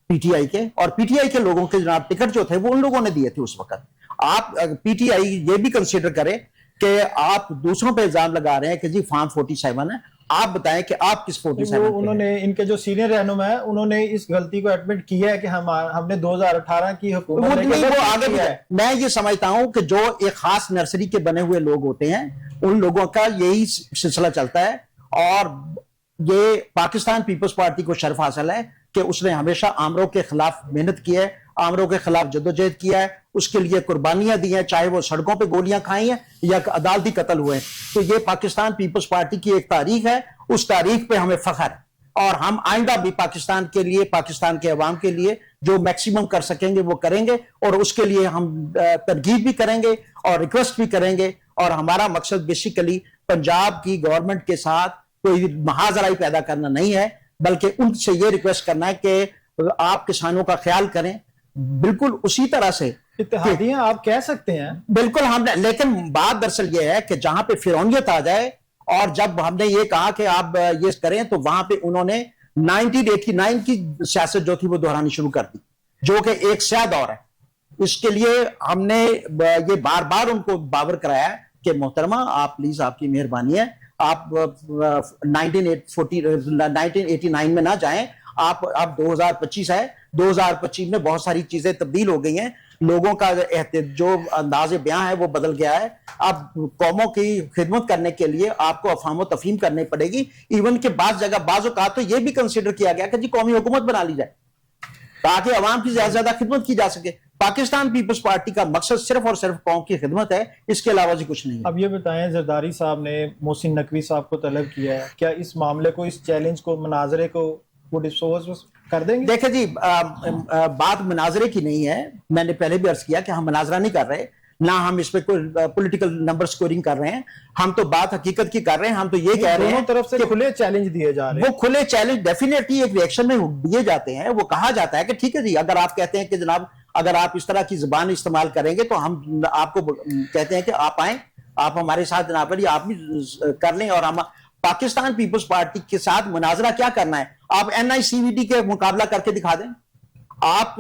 पीटीआई के, और पीटीआई के लोगों के जनाब टिकट जो थे वो उन लोगों ने दिए थे उस वक्त। आप पीटीआई ये भी कंसीडर करें कि आप दूसरों पे इल्जाम लगा रहे हैं कि जी फार्म 47 है, आप बताएं कि आप किस 47 उन्होंने, इनके जो सीनियर रहनुमा है उन्होंने इस गलती को एडमिट किया है कि हमने 2018 की हुकूमत वो आगे भी है। मैं ये समझता हूं कि जो एक खास नर्सरी के बने हुए लोग होते हैं उन लोगों का यही सिलसिला चलता है, और ये पाकिस्तान पीपल्स पार्टी को शर्फ हासिल है कि उसने हमेशा आमरों के खिलाफ मेहनत की है, आमरों के खिलाफ जद्दोजहद किया है, उसके लिए कुर्बानियां दी हैं, चाहे वो सड़कों पे गोलियां खाई हैं या अदालती कत्ल हुए। तो ये पाकिस्तान पीपल्स पार्टी की एक तारीख है, उस तारीख पे हमें फख्र है, और हम आइंदा भी पाकिस्तान के लिए, पाकिस्तान के अवाम के लिए जो मैक्सिमम कर सकेंगे वो करेंगे, और उसके लिए हम तरगीब भी करेंगे और रिक्वेस्ट भी करेंगे। और हमारा मकसद बेसिकली पंजाब की गवर्नमेंट के साथ कोई महाजराई पैदा करना नहीं है, बल्कि उनसे ये रिक्वेस्ट करना है कि आप किसानों का ख्याल करें, बिल्कुल उसी तरह से इत्तेहादियां आप कह सकते हैं। बिल्कुल हमने, लेकिन बात दरअसल ये है कि जहां पे फिरौनियत आ जाए, और जब हमने ये कहा कि आप ये करें, तो वहां पे उन्होंने 1989 की सियासत जो थी वो दोहरानी शुरू कर दी, जो कि एक स्याह दौर है। इसके लिए हमने ये बार बार उनको बावर कराया कि मोहतरमा आप प्लीज, आपकी मेहरबानी है, आप 1989 में ना जाएं, आप 2025 है, 2025 में बहुत सारी चीजें तब्दील हो गई हैं, लोगों का जो अंदाज बयां है वो बदल गया है। अब कौमों की खिदमत करने के लिए आपको अफाम व तफहीम करनी पड़ेगी। इवन के बाद जगह बाज़ औक़ात तो ये भी कंसिडर किया गया कि जी कौमी हुकूमत बना ली जाए ताकि अवाम की ज्यादा से ज्यादा खिदमत की जा सके। पाकिस्तान पीपल्स पार्टी का मकसद सिर्फ और सिर्फ कौम की खिदमत है, इसके अलावा जी कुछ नहीं है। अब ये बताएं, जरदारी साहब ने मोहसिन नकवी साहब को तलब किया है, क्या इस मामले को, इस चैलेंज को, मुनाजरे को वो डिस्पोज कर देंगे? देखिए जी, बात मुनाजरे की नहीं है, मैंने पहले भी अर्ज किया कि हम मुनाजरा नहीं कर रहे, ना हम इस पे कोई पॉलिटिकल नंबर स्कोरिंग कर रहे हैं, हम तो बात हकीकत की कर रहे हैं। हम तो ये कह रहे हैं तरफ से खुले चैलेंज दिए जा रहे हैं। वो खुले चैलेंज डेफिनेटली एक रिएक्शन में दिए जाते हैं। वो कहा जाता है कि ठीक है जी, अगर आप कहते हैं कि जनाब अगर आप इस तरह की जुबान इस्तेमाल करेंगे तो हम आपको कहते हैं कि आप आए, आप हमारे साथ जनाब आप भी कर लें, और हम पाकिस्तान पीपल्स पार्टी के साथ मुनाजरा क्या करना है, आप NICVD के मुकाबला करके दिखा दें, आप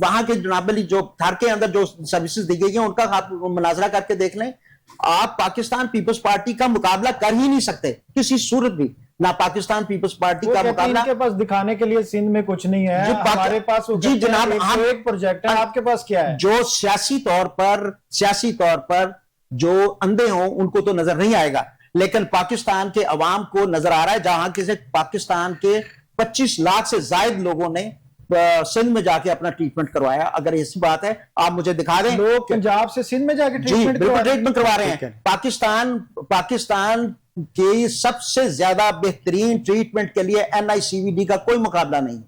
वहां के जनाबली जो थर के अंदर जो सर्विसेज दी गई हैं उनका आप मुनाजरा करके देख लें। आप पाकिस्तान पीपल्स पार्टी का मुकाबला कर ही नहीं सकते किसी सूरत भी, ना पाकिस्तान पीपल्स पार्टी का मुकाबला। इनके पास दिखाने के लिए सिंध में कुछ नहीं है, हमारे पास जी जनाब हम एक प्रोजेक्ट है, आपके पास क्या है? जो सियासी तौर पर जो अंधे हों उनको तो नजर नहीं आएगा, लेकिन पाकिस्तान के अवाम को नजर आ रहा है। जहां किसी पाकिस्तान के 25 लाख से ज्यादा लोगों ने सिंध में जाके अपना ट्रीटमेंट करवाया। अगर ऐसी बात है आप मुझे दिखा दें। लोग पंजाब से सिंध में जाके ट्रीटमेंट करवा रहे हैं। पाकिस्तान के सबसे ज्यादा बेहतरीन ट्रीटमेंट के लिए NICVD का कोई मुकाबला नहीं।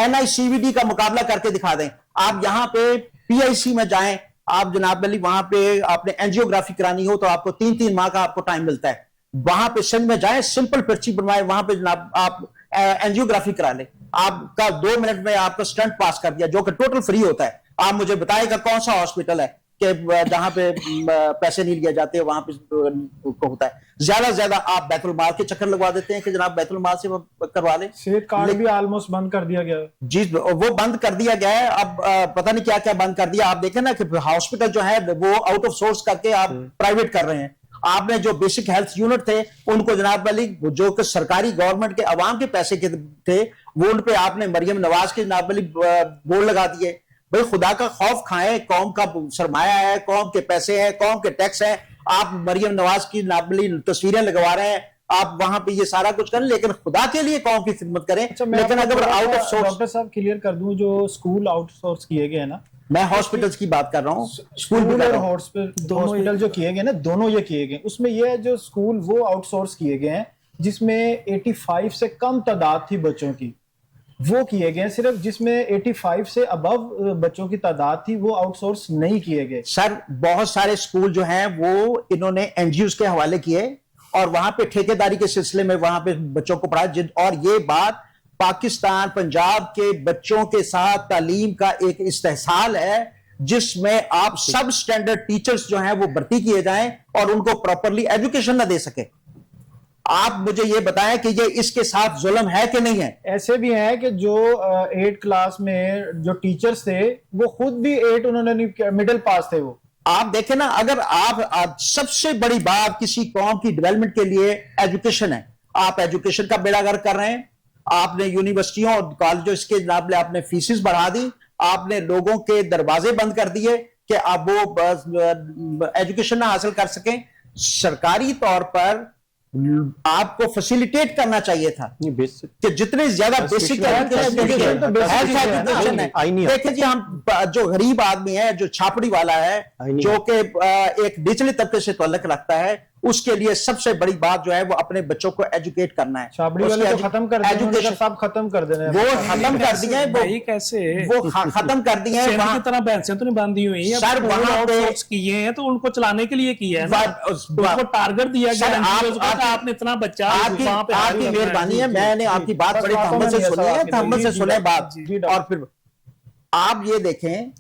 NICVD का मुकाबला करके दिखा दें। आप यहां पे PIC में जाएं, आप जनाब अली वहां पे आपने एंजियोग्राफी करानी हो तो आपको 3-3 माह का आपको टाइम मिलता है। वहां पे सिंध में जाएं, सिंपल पर्ची बनवाएं, वहां पे जनाब आप एंजियोग्राफी करा लें, आपका 2 मिनट में आपका स्टंट पास कर दिया, जो कि टोटल फ्री होता है। आप मुझे बताएगा कौन सा हॉस्पिटल है कि जहां पे पैसे नहीं लिए जाते, वहां पे होता है। ज्यादा से ज्यादा आप बैतुल माल के चक्कर लगवा देते हैं कि जनाब बैतुल माल से करवा लें। सेहत कार्ड भी ऑलमोस्ट बंद कर दिया गया है जी, वो बंद कर दिया गया है। अब पता नहीं क्या क्या बंद कर दिया। आप देखें ना कि हॉस्पिटल जो है वो आउट ऑफ सोर्स करके आप प्राइवेट कर रहे हैं। आपने जो बेसिक हेल्थ यूनिट थे उनको जनाब अली जो कि सरकारी गवर्नमेंट के अवाम के पैसे के थे वो उन पे आपने मरियम नवाज के जनाब अली बोर्ड लगा दिए। भाई खुदा का खौफ खाएं, कौम का सरमाया है, कौम के पैसे हैं, कौम के टैक्स हैं। आप मरियम नवाज की जनाब अली तस्वीरें लगवा रहे हैं, आप वहां पे ये सारा कुछ करें, लेकिन खुदा के लिए कौम की खिदमत करें। अच्छा, लेकिन अगर आउट ऑफ सोर्स, डॉक्टर साहब क्लियर कर दूं, जो स्कूल आउटसोर्स किए गए हैं ना, मैं हॉस्पिटल्स की बात कर रहा हूँ, स्कूल भी स्कूल कर और रहा हूँ। हॉस्पिटल जो किए गए ना, दोनों ये किए गए। उसमें ये है, जो स्कूल वो आउटसोर्स किए गए हैं जिसमें 85 से कम तादाद थी बच्चों की, वो किए गए। सिर्फ जिसमें 85 से अबव बच्चों की तादाद थी वो आउटसोर्स नहीं किए गए। सर बहुत सारे स्कूल जो हैं वो इन्होंने एनजीओ के हवाले किए और वहां पे ठेकेदारी के सिलसिले में वहां पे बच्चों को पढ़ाया। और ये बात पाकिस्तान पंजाब के बच्चों के साथ तालीम का एक इस्तेहसाल है जिसमें आप सब स्टैंडर्ड टीचर्स जो हैं वो भर्ती किए जाएं और उनको प्रॉपरली एजुकेशन ना दे सके। आप मुझे ये बताएं कि ये इसके साथ जुल्म है कि नहीं है? ऐसे भी हैं कि जो 8 क्लास में जो टीचर्स थे वो खुद भी 8 उन्होंने नहीं, मिडिल पास थे वो। आप देखें ना, अगर आप सबसे बड़ी बात किसी कौम की डेवलपमेंट के लिए एजुकेशन है, आप एजुकेशन का बेड़ागर्क कर रहे हैं। आपने यूनिवर्सिटियों और कॉलेजों के जनाब आपने फीसिस बढ़ा दी, आपने लोगों के दरवाजे बंद कर दिए कि आप वो एजुकेशन ना हासिल कर सकें। सरकारी तौर पर आपको फैसिलिटेट करना चाहिए था कि जितने ज्यादा बेसिक एजुकेशन है। देखिए जी, हम जो गरीब आदमी है, जो छापड़ी वाला है, जो कि एक निचले तबके से ताल्लुक रखता है, उसके लिए सबसे बड़ी बात जो है वो अपने बच्चों को एजुकेट करना है। छापड़ी वाले तो खत्म कर दिए, एजुकेशन सब खत्म कर देने, वो खत्म कर दिए हैं, भाई कैसे वो खत्म कर दिए हैं। वहां की तरह भैंसें तो नहीं बांधी हुई हैं सर, वहां पे किए हैं तो उनको चलाने के लिए किया है ना, उनको टारगेट दिया गया NGOs को कि आपने इतना बच्चा वहां पे। आपकी मेहरबानी है, मैंने आपकी बात बड़ी तहम्मुल से सुनी है, तहम्मुल से सुने बात। और फिर आप ये देखें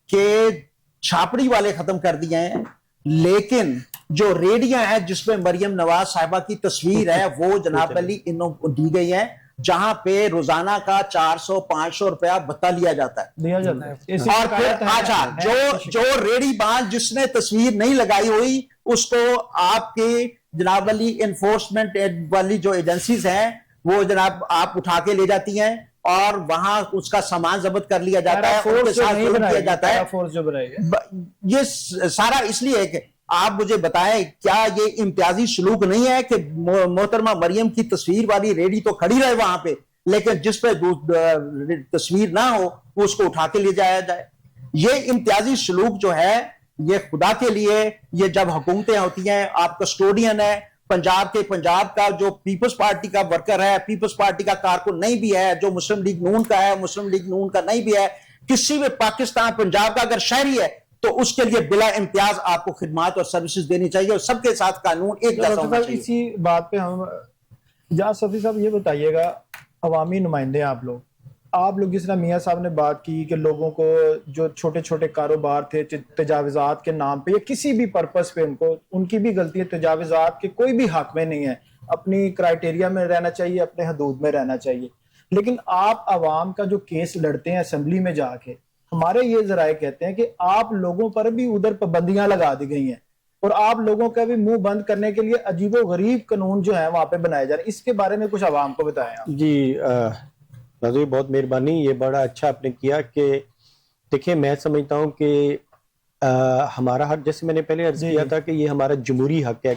कि छापड़ी वाले खत्म कर दिए हैं, लेकिन जो रेडियां है जिसमें मरियम नवाज साहिबा की तस्वीर है वो जनाब अली इनको दी गई है, जहां पे रोजाना का 400-500 रुपया भत्ता लिया जाता है। और फिर अच्छा, जो रेडी बांध जिसने तस्वीर नहीं लगाई हुई उसको आपकी जनाब अली इन्फोर्समेंट वाली जो एजेंसीज हैं वो जनाब आप उठा के ले जाती हैं और वहां उसका सामान जब्त कर लिया जाता है, उनके साथ किया जाता है। ये सारा इसलिए है कि आप मुझे बताएं, क्या ये इम्तियाजी सलूक नहीं है कि मोहतरमा मरियम की तस्वीर वाली रेडी तो खड़ी रहे वहां पे, लेकिन जिस पे तस्वीर ना हो उसको उठा के ले जाया जाए? ये इम्तियाजी सलूक जो है ये खुदा के लिए, ये जब हुकूमतें होती हैं, आप कस्टोडियन है पंजाब का जो पीपल्स पार्टी का वर्कर है, पीपल्स पार्टी का कारकुन नहीं भी है, जो मुस्लिम लीग नून का है, मुस्लिम लीग नून का नहीं भी है, किसी भी पाकिस्तान पंजाब का अगर शहरी है तो उसके लिए बिला इम्तियाज आपको खिदमात और सर्विसेज देनी चाहिए और सबके साथ कानून एक जैसा होना चाहिए। इसी बात पे हम जहाँ सफी साहब ये बताइएगा, अवामी नुमाइंदे आप लोग जिस तरह मियाँ साहब ने बात की कि लोगों को जो छोटे छोटे कारोबार थे तजाविजात के नाम पे या किसी भी पर्पस पे, उनकी भी गलती है, तजाविजात के कोई भी हक में नहीं है, अपनी क्राइटेरिया में रहना चाहिए, अपने हदूद में रहना चाहिए। लेकिन आप अवाम का जो केस लड़ते हैं असेंबली में जाके, हमारे ये जराए कहते हैं कि आप लोगों पर भी उधर पाबंदियां लगा दी गई हैं और आप लोगों का भी मुंह बंद करने के लिए अजीबो गरीब कानून जो है वहां पे बनाए जा रहे हैं। इसके बारे में कुछ आवाम को बताएं आप। जी नाज़रीन, बहुत मेहरबानी, ये बड़ा अच्छा आपने किया कि देखिए, मैं समझता हूँ कि हमारा हक, जैसे मैंने पहले अर्ज किया था कि ये हमारा जमहूरी हक है,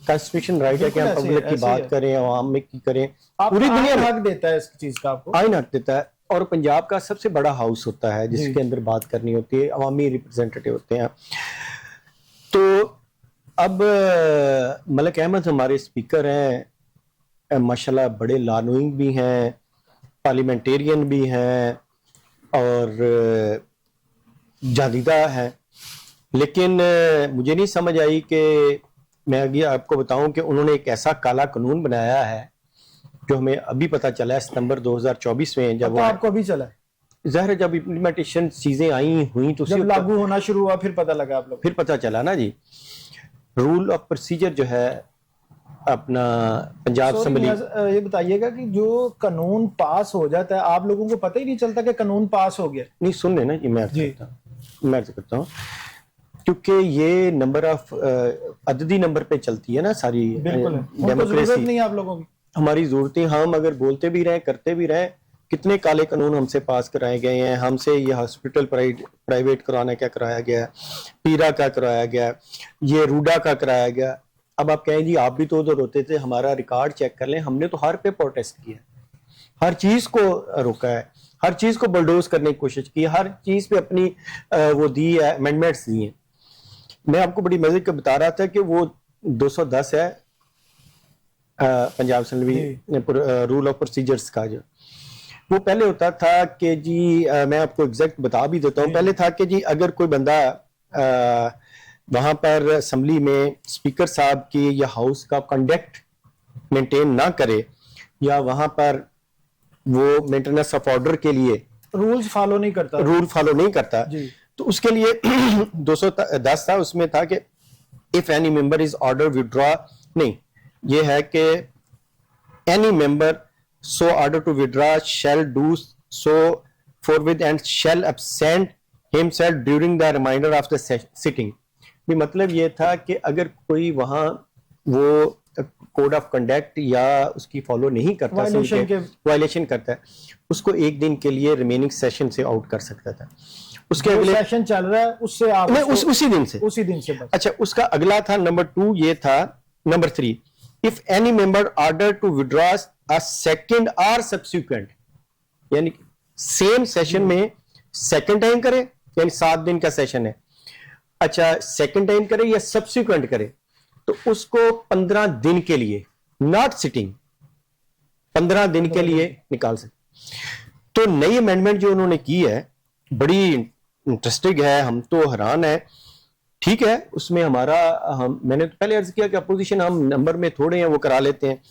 कॉन्स्टिट्यूशन राइट है कि हम पब्लिक की बात करें, अवाम में की करें, पूरी दुनिया में हक देता है इस चीज का, आपको आइन हक देता है। और पंजाब का सबसे बड़ा हाउस होता है जिसके अंदर बात करनी होती है, अवामी रिप्रेजेंटेटिव होते हैं। तो अब मलिक अहमद हमारे स्पीकर हैं, माशाल्लाह बड़े लानोइंग भी हैं, पार्लियामेंटेरियन भी हैं और जादीदा है, लेकिन मुझे नहीं समझ आई कि मैं अभी आपको बताऊं कि उन्होंने एक ऐसा काला कानून बनाया है जो हमें अभी पता चला है सितंबर 2024 में, जब आपको अभी चला है ज़ाहिर, जब इम्प्लीमेंटेशन चीजें आई हुई तो जब लागू होना शुरू हुआ फिर पता लगा आप लोग, फिर पता चला ना जी। रूल ऑफ प्रोसीजर जो है अपना पंजाब असेंबली, ये बताइएगा कि जो कानून पास हो जाता है आप लोगों को पता ही नहीं चलता कि कानून पास हो गया? नहीं, सुन लेना जी, मैं अर्ज करता हूँ क्योंकि ये नंबर ऑफ अददी नंबर पे चलती है ना सारी डेमोक्रेसी, नहीं आप लोगों की हमारी जरूरतें, हम अगर बोलते भी रहे करते भी रहे, कितने काले कानून हमसे पास कराए गए हैं, हमसे ये हॉस्पिटल प्राइवेट कराना क्या कराया गया, पीरा का कराया गया, ये रूडा का कराया गया। अब आप कहें जी आप भी तो उधर होते थे, हमारा रिकॉर्ड चेक कर लें, हमने तो हर पे प्रोटेस्ट किया, हर चीज को रोका है, हर चीज को बुलडोज करने की कोशिश की, हर चीज पे अपनी वो दी है, अमेंडमेंट्स दी हैं। मैं आपको बड़ी मजे का बता रहा था कि वो 210 है Punjab assembly rule of procedures का, जो वो पहले होता था कि जी मैं आपको एग्जैक्ट बता भी देता हूँ। पहले था कि जी अगर कोई बंदा वहां पर असेंबली में स्पीकर साहब की या हाउस का कंडक्ट मेंटेन ना करे, या वहां पर वो मेंटेनेंस ऑफ ऑर्डर के लिए रूल फॉलो नहीं करता जी, तो उसके लिए 210 था, उसमें था कि if any member is order withdraw, नहीं, ये है कि any member so order to withdraw shall do so forthwith and shall absent himself during the remainder of the sitting. भी मतलब ये था कि अगर कोई वहां वो कोड ऑफ कंडक्ट या उसकी फॉलो नहीं करता, वायलेशन करता है, उसको एक दिन के लिए रिमेनिंग सेशन से आउट कर सकता था। उसके अगले सेशन चल रहा है उससे आप नहीं, उसी दिन से बस। अच्छा, उसका अगला था नंबर 2, ये था number 3, if any member order to withdraw a second और सब्सिक्वेंट, यानी सेम सेशन में सेकंड टाइम करे, यानी 7 दिन का सेशन है, अच्छा सेकंड टाइम करे या सब्सिक्वेंट करे, तो उसको 15 दिन के लिए, नॉट सिटिंग, 15 दिन के लिए निकाल सकते। तो नई अमेंडमेंट जो उन्होंने की है बड़ी इंटरेस्टिंग है, हम तो हैरान है। ठीक है, उसमें हमारा मैंने तो पहले अर्ज किया कि अपोजिशन हम नंबर में थोड़े हैं, वो करा लेते हैं।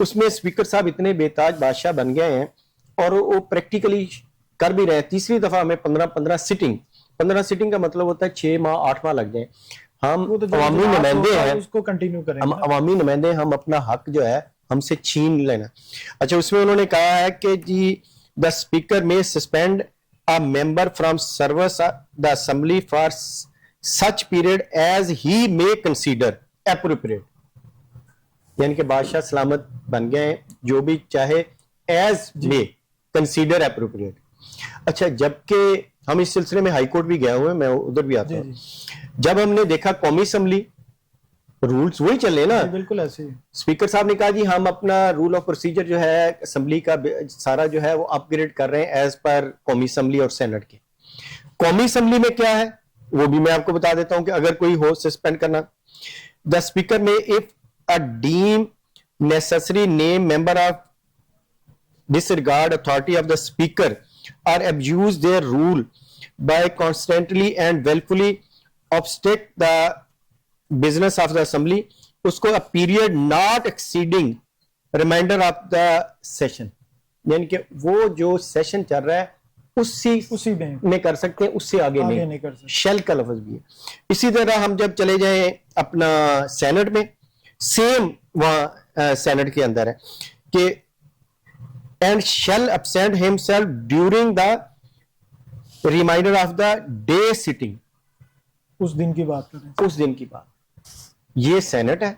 उसमें स्पीकर साहब इतने बेताज बादशाह बन गए हैं और वो प्रैक्टिकली कर भी रहे हैं। तीसरी दफा हमें 15 सिटिंग का मतलब होता है 6 माह 8 माह लग जाए। हम अवामी नुमाइंदे हैं, उसको कंटिन्यू करें, हम अवामी नुमाइंदे, हम अपना हक जो है हमसे छीन लेना। अच्छा, उसमें उन्होंने कहा है कि जी the speaker may suspend a member from service the assembly for such period as he may consider appropriate, यानी कि बादशाह सलामत बन गए, जो भी चाहे एज मे कंसीडर एप्रोप्रिएट। अच्छा, जबकि हम इस सिलसिले में हाई कोर्ट भी गए हुए हैं, मैं उधर भी आता हूं। जब हमने देखा कौमी असेंबली रूल्स वही चल रहे ना, बिल्कुल ऐसे स्पीकर साहब ने कहा जी हम अपना रूल ऑफ प्रोसीजर जो है असेंबली का सारा जो है वो अपग्रेड कर रहे हैं एज पर कौमी असेंबली और सेनेट के। कौमी असेंबली में क्या है वो भी मैं आपको बता देता हूं कि अगर कोई हो सस्पेंड करना, the speaker may if a deem necessary name member of disregard authority of the speaker or abuse their rule by constantly and willfully obstruct the business of the assembly, उसको a period not exceeding remainder of the session, यानी कि वो जो session चल रहा है उसी में कर सकते हैं, उससे आगे नहीं कर सकते। शेल का लफ्ज भी है। इसी तरह हम जब चले जाएं अपना सेनेट में, सेम वहां सेनेट के अंदर है कि and shall absent himself during the remainder of the day sitting, उस दिन की बात करें, उस दिन की बात। ये सेनेट है,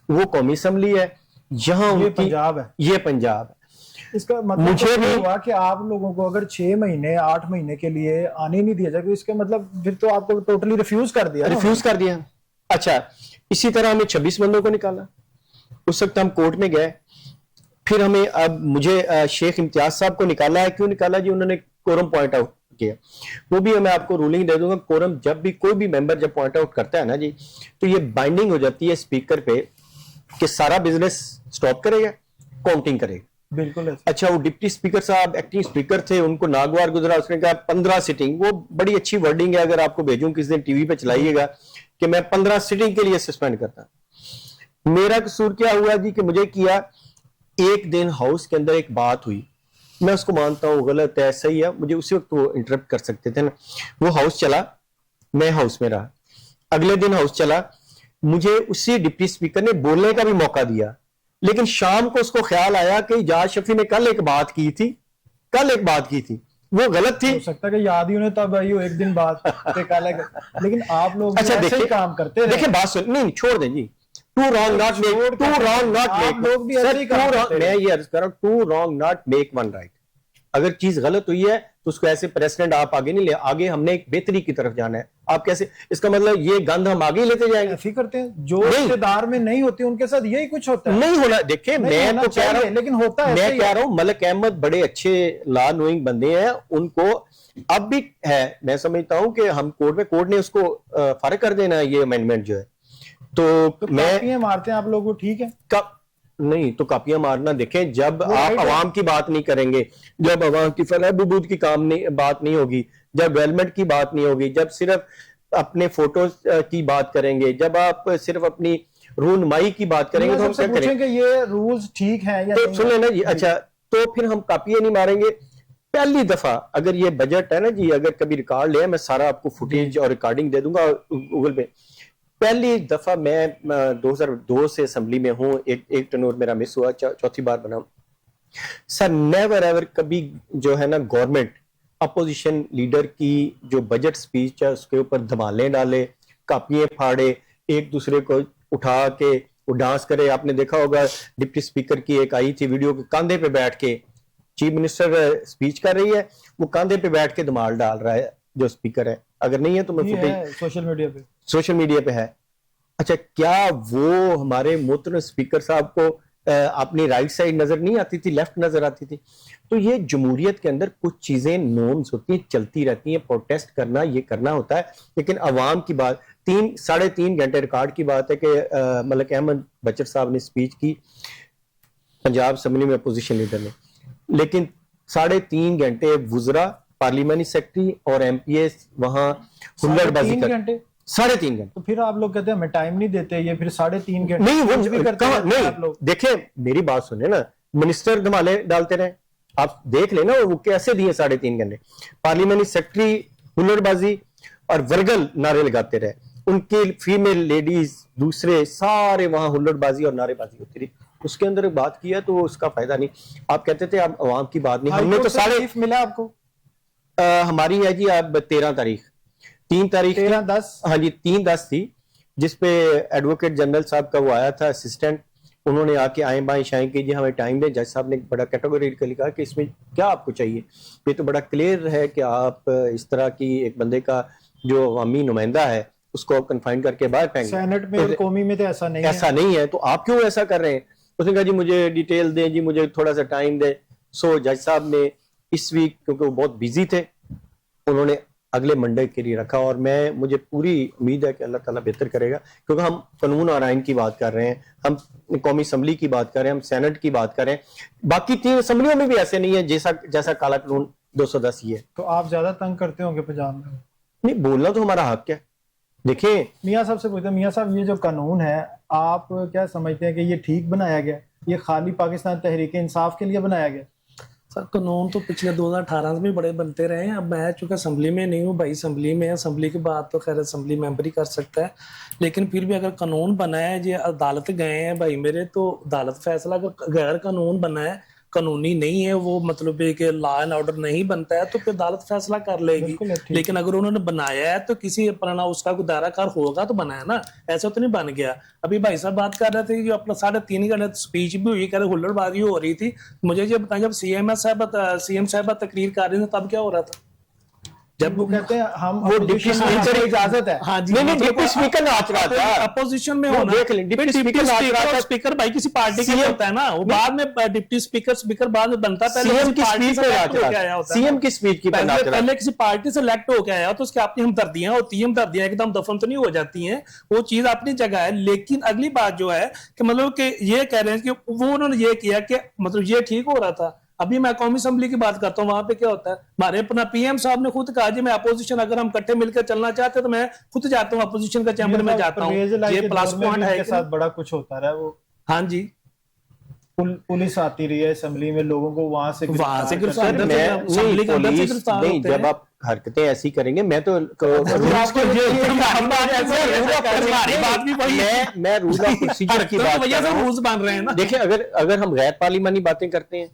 वो कौमी असेंबली है, यहां ये पंजाब है, ये पंजाब है। इसका मतलब मुझे भी हुआ कि आप लोगों को अगर 6 महीने 8 महीने के लिए आने नहीं दिया जाएगा, इसका मतलब फिर तो आपको टोटली रिफ्यूज कर दिया। अच्छा, इसी तरह हमें 26 बंदों को निकाला। उस वक्त हम कोर्ट में गए, फिर हमें अब मुझे शेख इम्तियाज साहब को निकाला है। क्यों निकाला जी? उन्होंने कोरम पॉइंट आउट किया। वो भी मैं आपको रूलिंग दे दूंगा। कोरम जब भी कोई भी मेंबर जब पॉइंट आउट करता है ना जी, तो ये बाइंडिंग हो जाती है स्पीकर पे कि सारा बिजनेस स्टॉप करेगा, काउंटिंग करेगा। बिल्कुल। अच्छा, वो डिप्टी स्पीकर साहब एक्टिंग स्पीकर थे, उनको नागवार गुजरा, उसने कहा 15 सिटिंग। वो बड़ी अच्छी वर्डिंग है, अगर आपको भेजूं किस दिन टीवी पे चलाइएगा कि मैं 15 सिटिंग के लिए सस्पेंड करता। मेरा कसूर क्या हुआ जी कि मुझे किया, एक दिन हाउस के अंदर एक बात हुई, मैं उसको मानता हूँ गलत है सही है, मुझे उसी वक्त वो इंटरप्ट कर सकते थे ना। वो हाउस चला, मैं हाउस में रहा, अगले दिन हाउस चला, मुझे उसी डिप्टी स्पीकर ने बोलने का भी मौका दिया, लेकिन शाम को उसको ख्याल आया कि इजाज शफी ने कल एक बात की थी, वो गलत थी। हो सकता है कि याद ही उन्हें तब आई हो एक दिन बाद लेकिन आप लोग अच्छा देखिए काम करते हैं। देखिए बात सुन, नहीं छोड़ दें जी, टू रॉन्ग नॉट मेक, मैं ये अर्ज कर रहा हूं, two wrong not make one right. अगर चीज गलत हुई है तो उसको ऐसे प्रेसिडेंट आप आगे नहीं ले, आगे हमने एक बेहतरी की तरफ जाना है। आप कैसे, इसका मतलब ये गंद हम आगे ही लेते जाएंगे? ऐसे ही करते हैं जो रिश्तेदार में नहीं होती उनके साथ यही कुछ होता है। नहीं होना, देखिए मैं तो कह रहा हूं, लेकिन होता है, मैं कह रहा हूं मलिक अहमद बड़े अच्छे लॉ नोइंग बंदे हैं, उनको अब भी है। मैं समझता हूं कि हम कोर्ट ने उसको फारिग कर देना ये अमेंडमेंट जो है। तो मैं मारते हैं आप लोगों को, ठीक है नहीं तो कापियां मारना, देखें जब आप अवाम की बात नहीं करेंगे, जब अवाम की फलाह बहबूद की बात नहीं होगी, जब डेवलपमेंट की बात नहीं होगी, जब सिर्फ अपने फोटोज की बात करेंगे, जब आप सिर्फ अपनी रूनमाई की बात करेंगे तो हम क्या करेंगे? ये रूल्स ठीक है या तो सुन लेना जी, अच्छा तो फिर हम कापियां नहीं मारेंगे। पहली दफा अगर ये बजट है ना जी, अगर कभी रिकॉर्ड लिया, मैं सारा आपको फुटेज और रिकॉर्डिंग दे दूंगा गूगल पे। पहली दफा मैं 2002 से असेंबली में हूं, एक टर्नओवर मेरा मिस हुआ, चौथी बार बना सर। नेवर एवर कभी जो है ना गवर्नमेंट अपोजिशन लीडर की जो बजट स्पीच है उसके ऊपर धमाले डाले, कापियां फाड़े, एक दूसरे को उठा के वो डांस करे। आपने देखा होगा डिप्टी स्पीकर की एक आई थी वीडियो के कंधे पे बैठ के, चीफ मिनिस्टर स्पीच कर रही है, वो कंधे पे बैठ के धमाल डाल रहा है जो स्पीकर है। अगर नहीं है तो मैं फुटेज सोशल मीडिया पे है। अच्छा, क्या वो हमारे मोहतरम स्पीकर साहब को अपनी राइट साइड नजर नहीं आती थी, लेफ्ट नजर आती थी? तो ये जमहूरियत के अंदर कुछ चीजें नॉर्म्स होती हैं, चलती रहती हैं, प्रोटेस्ट करना ये करना होता है। लेकिन अवाम की बात, 3-3.5 घंटे रिकॉर्ड की बात है कि मलिक अहमद बचर साहब ने स्पीच की पंजाब असेंबली में अपोजिशन लीडर ने, लेकिन 3.5 घंटे वुजरा, पार्लियामेंट सेक्रेटरी और एमपीएस वहां हुल्लड़बाजी कर 3.5 घंटे। तो फिर आप लोग कहते हैं हमें टाइम नहीं देते, ये फिर 3.5 घंटे नहीं वो भी करते हैं नहीं आप लोग। देखें मेरी बात सुने ना, मिनिस्टर धमाले डालते रहे, आप देख लेना वो कैसे दिए 3.5 घंटे। पार्लियामेंट सेक्रेटरी हुल्लड़बाजी और वर्गल नारे लगाते रहे, उनकी फीमेल लेडीज दूसरे सारे वहां हुल्लड़बाजी और नारेबाजी होती रही। उसके अंदर बात किया तो उसका फायदा नहीं। आप कहते थे आप अवाम की बात नहीं, हमने तो सारे मिला आपको। हमारी है जी अब 13 तारीख 13-10 हाँ जी 3-10 थी, जिसपे एडवोकेट जनरल साहब का वो आया था असिस्टेंट, उन्होंने आके आए बाएं शाएं कीजिए, हमें टाइम दें। जज साहब ने बड़ा कैटेगरी लिखा कि इसमें क्या आपको चाहिए। ये तो बड़ा क्लियर है कि आप इस तरह की एक बंदे का जो अवामी नुमाइंदा है उसको कन्फाइन करके बाहर फेंक, सेनेट में और कौमी में तो ऐसा नहीं है, तो आप क्यों ऐसा कर रहे हैं? उसने कहा जी मुझे डिटेल दें जी, मुझे थोड़ा सा टाइम दे। सो जज साहब ने इस वीक, क्योंकि वो बहुत बिजी थे, उन्होंने अगले मंडे के लिए रखा। और मुझे पूरी उम्मीद है कि अल्लाह ताला बेहतर करेगा, क्योंकि हम कानून और आइन की बात कर रहे हैं, हम कौमी असम्बली की बात कर रहे हैं, हम सेनेट की बात कर रहे हैं। बाकी 3 असम्बलियों में भी ऐसे नहीं है जैसा काला कानून 210 ही है। तो आप ज्यादा तंग करते होंगे पंजाब में? नहीं, बोलना तो हमारा हक है। देखिए मियाँ साहब से पूछते हैं, मियाँ साहब ये जो कानून है आप क्या समझते हैं कि ये ठीक बनाया गया, ये खाली पाकिस्तान तहरीक इंसाफ के लिए बनाया गया? सर कानून तो पिछले 2018 में भी बड़े बनते रहे हैं। अब मैं चूंकि असेंबली में नहीं हूँ भाई, असेंबली में असेंबली की बात तो खैर असेंबली मेंबर ही कर सकता है, लेकिन फिर भी अगर कानून बना है, ये अदालत गए हैं भाई मेरे, तो अदालत फैसला, अगर गैर कानून बना है, कानूनी नहीं है वो, मतलब है कि लॉ एंड ऑर्डर नहीं बनता है, तो फिर अदालत फैसला कर लेगी। लेकिन अगर उन्होंने बनाया है तो किसी अपना उसका कोई दायराकार होगा तो बनाया ना, ऐसा तो नहीं बन गया। अभी भाई साहब बात कर रहे थे जो अपना 3.5 घंटे स्पीच भी हुई, कह रहे हुल्लड़बाजी हो रही थी। मुझे ये बताएं, जब सीएम साहब तकरीर कर रहे थे तब क्या हो रहा था? जब वो कहते हैं हम वो डिप्टी स्पीकर इजाजत है। हाँ जी, नहीं डिप्टी स्पीकर नाच रहा था, अपोजिशन में होना, देख लें डिप्टी स्पीकर नाच रहा था। स्पीकर भाई किसी पार्टी का होता है ना, वो बाद में डिप्टी स्पीकर बाद में बनता, पहले सीएम की स्पीच पे नाच रहा था, सीएम की स्पीच की पहले किसी पार्टी से इलेक्ट होके आया तो उसकी अपनी हमदर्दियां होती हैं, हमदर्दियां एकदम दफन तो नहीं हो जाती हैं, वो चीज अपनी जगह है। लेकिन अगली बात जो है कि मतलब कि ये कह रहे हैं कि वो उन्होंने ये किया कि मतलब ये ठीक हो रहा था। अभी मैं कौमी असेंबली की बात करता हूँ, वहां पे क्या होता है, हमारे अपना पीएम साहब ने खुद कहा जी मैं अपोजिशन, अगर हम इकट्ठे मिलकर चलना चाहते तो मैं खुद जाता हूँ अपोजिशन का चैंबर में जाता हूँ। ये प्लस पॉइंट है, साथ बड़ा कुछ होता रहा वो। हाँ जी, पुलिस आती रही है असेंबली में, लोगों को वहां से नहीं, जब आप हरकतें ऐसी करेंगे मैं तो मैं रूल ऑफ प्रोसीजर की बात कर रहा हूं। बन रहे हैं ना। देखिए अगर हम गैर पार्लिमानी बातें करते हैं,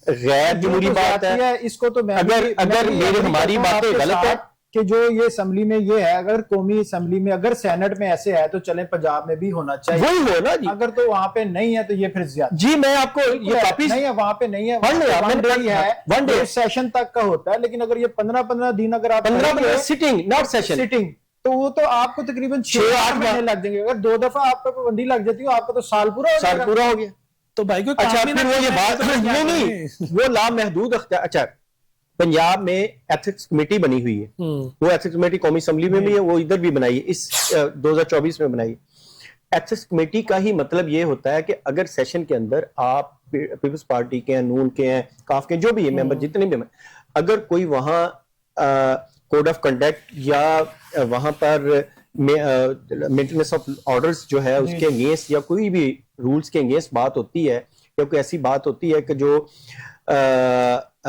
गैर जमहूरी बात है, इसको तो मैं अगर मेरी हमारी बातें गलत है, कि जो ये असेंबली में ये है, अगर कौमी असेंबली में अगर सेनेट में ऐसे है तो चलें पंजाब में भी होना चाहिए, वही हो ना जी। अगर तो वहां पे नहीं है तो ये फिर ज्यादा जी मैं आपको ये कॉपीज नहीं है, वहां पे नहीं है, वन डे है, वन डे सेशन तक का होता है, लेकिन अगर ये 15-15 दिन अगर आप 15 सिटिंग नॉट सेशन सिटिंग, तो वो तो आपको तकरीबन 6-8 महीने लग जाएंगे। अगर 2 दफा आपको पाबंदी लग जाती है आपका तो साल पूरा हो गया। तो भाई को अच्छा फिर वो ये बात नहीं वो लामहदूद अख्तियार। अच्छा पंजाब में एथिक्स कमेटी बनी हुई है, वो एथिक्स कमेटी कौमी असेंबली में भी है, वो इधर भी बनाई है, इस 2024 में बनाई है। एथिक्स कमेटी का ही मतलब ये होता है कि अगर सेशन के अंदर आप पीपल्स पार्टी के हैं, नून के हैं, काफ के जो भी है मेंबर जितने भी, अगर कोई वहां कोड ऑफ कंडक्ट या वहां पर मेंटेनेंस ऑफ ऑर्डर्स जो है उसके अगेंस्ट या कोई भी रूल्स के अगेंस्ट बात होती है या कोई ऐसी बात होती है कि जो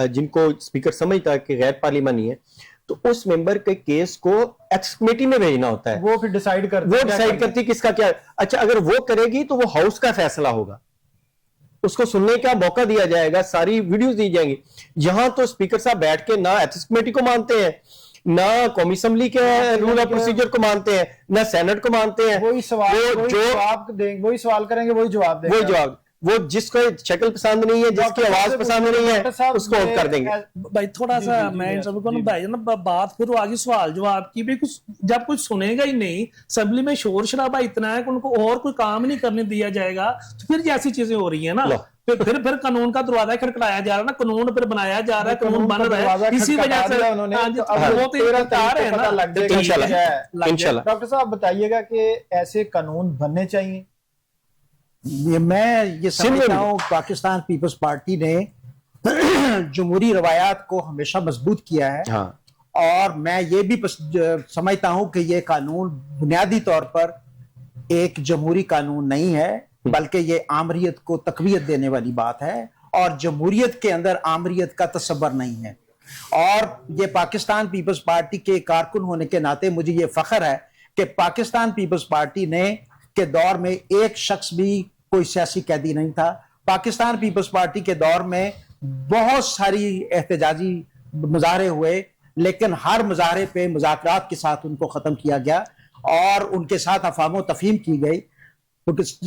जिनको स्पीकर समझता है कि गैर पार्लिमानी है, तो उस मेंबर के केस को एक्स कमेटी में भेजना होता है, वो फिर डिसाइड करती किसका क्या। अच्छा अगर वो करेगी तो वो हाउस का फैसला होगा, उसको सुनने का मौका दिया जाएगा, सारी वीडियोस दी जाएंगी। यहां तो स्पीकर साहब बैठ के ना एथिक्स कमेटी को मानते हैं, ना कौमी असेंबली के रूल ऑफ प्रोसीजर को मानते हैं, ना सेनेट को मानते हैं। वही सवाल देंगे, वही सवाल करेंगे, वही जवाब देंगे, वही जवाब। वो जिसको शक्ल पसंद नहीं है, जिसकी आवाज पसंद नहीं है, उसको ऑफ कर देंगे। भाई थोड़ा सा मैं सबको भाई ना बात फिर आगे सवाल जवाब की भी कुछ जब कुछ सुनेगा ही नहीं, असेंबली में शोर शराबा इतना है कि उनको और कोई काम नहीं करने दिया जाएगा, तो फिर जैसी चीजें हो रही है ना, फिर कानून का दरवाजा खटखटाया जा रहा है ना, कानून फिर बनाया जा रहा है, कानून बन रहा है, इसी वजह से उन्होंने इंशाल्लाह। डॉक्टर साहब बताइएगा कि ऐसे कानून बनने चाहिए। मैं ये समझता हूँ पाकिस्तान पीपल्स पार्टी ने जमहूरी रवायात को हमेशा मजबूत किया है। हाँ। और मैं ये भी समझता हूँ कि ये कानून बुनियादी तौर पर एक जमहूरी कानून नहीं है, बल्कि ये आमरीत को तकवीयत देने वाली बात है, और जमहूरियत के अंदर आमरीत का तसव्वुर नहीं है। और ये पाकिस्तान पीपल्स पार्टी के कारकुन होने के नाते मुझे ये फख्र है कि पाकिस्तान पीपल्स पार्टी ने के दौर में एक शख्स भी कोई सियासी कैदी नहीं था। पाकिस्तान पीपल्स पार्टी के दौर में बहुत सारी एहतजाजी मुजाहरे हुए, लेकिन हर मुजाहरे पे मुज़ाकरात के साथ उनको ख़त्म किया गया और उनके साथ अफाम तफहीम की गई।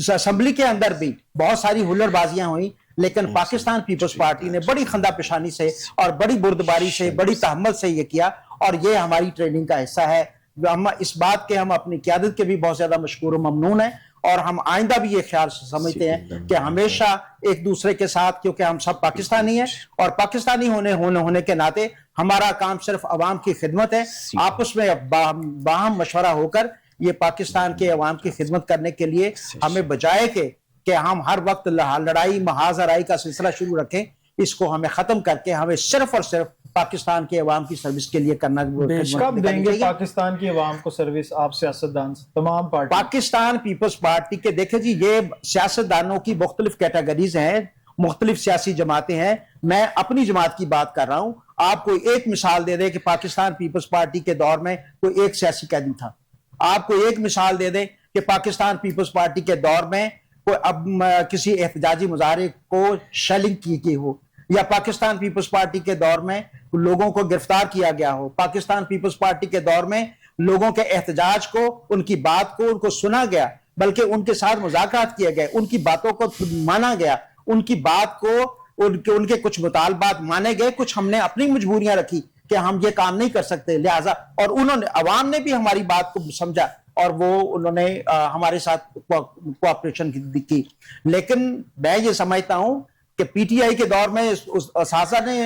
असेंबली के अंदर भी बहुत सारी हुल्लड़बाजियां हुई, लेकिन पाकिस्तान पीपल्स पार्टी ने बड़ी खंदा पेशानी से और बड़ी बुर्दबारी से, बड़ी तहम्मुल से ये किया, और ये हमारी ट्रेनिंग का हिस्सा है। हम इस बात के हम अपनी क़यादत के भी बहुत ज्यादा मशकूर ममनून है, और हम आइंदा भी ये ख्याल समझते हैं कि हमेशा एक दूसरे के साथ, क्योंकि हम सब पाकिस्तानी हैं और पाकिस्तानी होने के नाते हमारा काम सिर्फ अवाम की खिदमत है। आपस में बाहम मशवरा होकर ये पाकिस्तान के अवाम की खिदमत करने के लिए हमें बजाय कि हम हर वक्त लड़ाई महाजराई का सिलसिला शुरू रखें, इसको हमें खत्म करके हमें सिर्फ और सिर्फ पाकिस्तान के अवाम की सर्विस के लिए करना। कब देंगे पाकिस्तान की अवाम को सर्विस आप सियासतदान तमाम पार्टी? पाकिस्तान पीपल्स पार्टी के देखे जी, ये सियासतदानों की मुख्तलिफ कैटेगरीज हैं, मुख्तलिफ सियासी जमातें हैं। मैं अपनी जमात की बात कर रहा हूं। आपको एक मिसाल दे दे कि पाकिस्तान पीपल्स पार्टी के दौर में कोई एक सियासी कैदी था। आपको एक मिसाल दे दें कि पाकिस्तान पीपल्स पार्टी के दौर में कोई अब किसी एहतजाजी मुजाहरे को शेलिंग की गई हो, या पाकिस्तान पीपल्स पार्टी के दौर में लोगों को गिरफ्तार किया गया हो। पाकिस्तान पीपल्स पार्टी के दौर में लोगों के एहतजाज को, उनकी बात को उनको सुना गया, बल्कि उनके साथ मुज़ाकरात किए गए, उनकी बातों को माना गया, उनकी बात को उनके कुछ मुतालबात माने गए, कुछ हमने अपनी मजबूरियां रखी कि हम ये काम नहीं कर सकते, लिहाजा, और उन्होंने अवाम ने भी हमारी बात को समझा और वो उन्होंने हमारे साथ कोऑपरेशन की। लेकिन मैं ये समझता हूं कि पीटीआई के दौर में उस असासा ने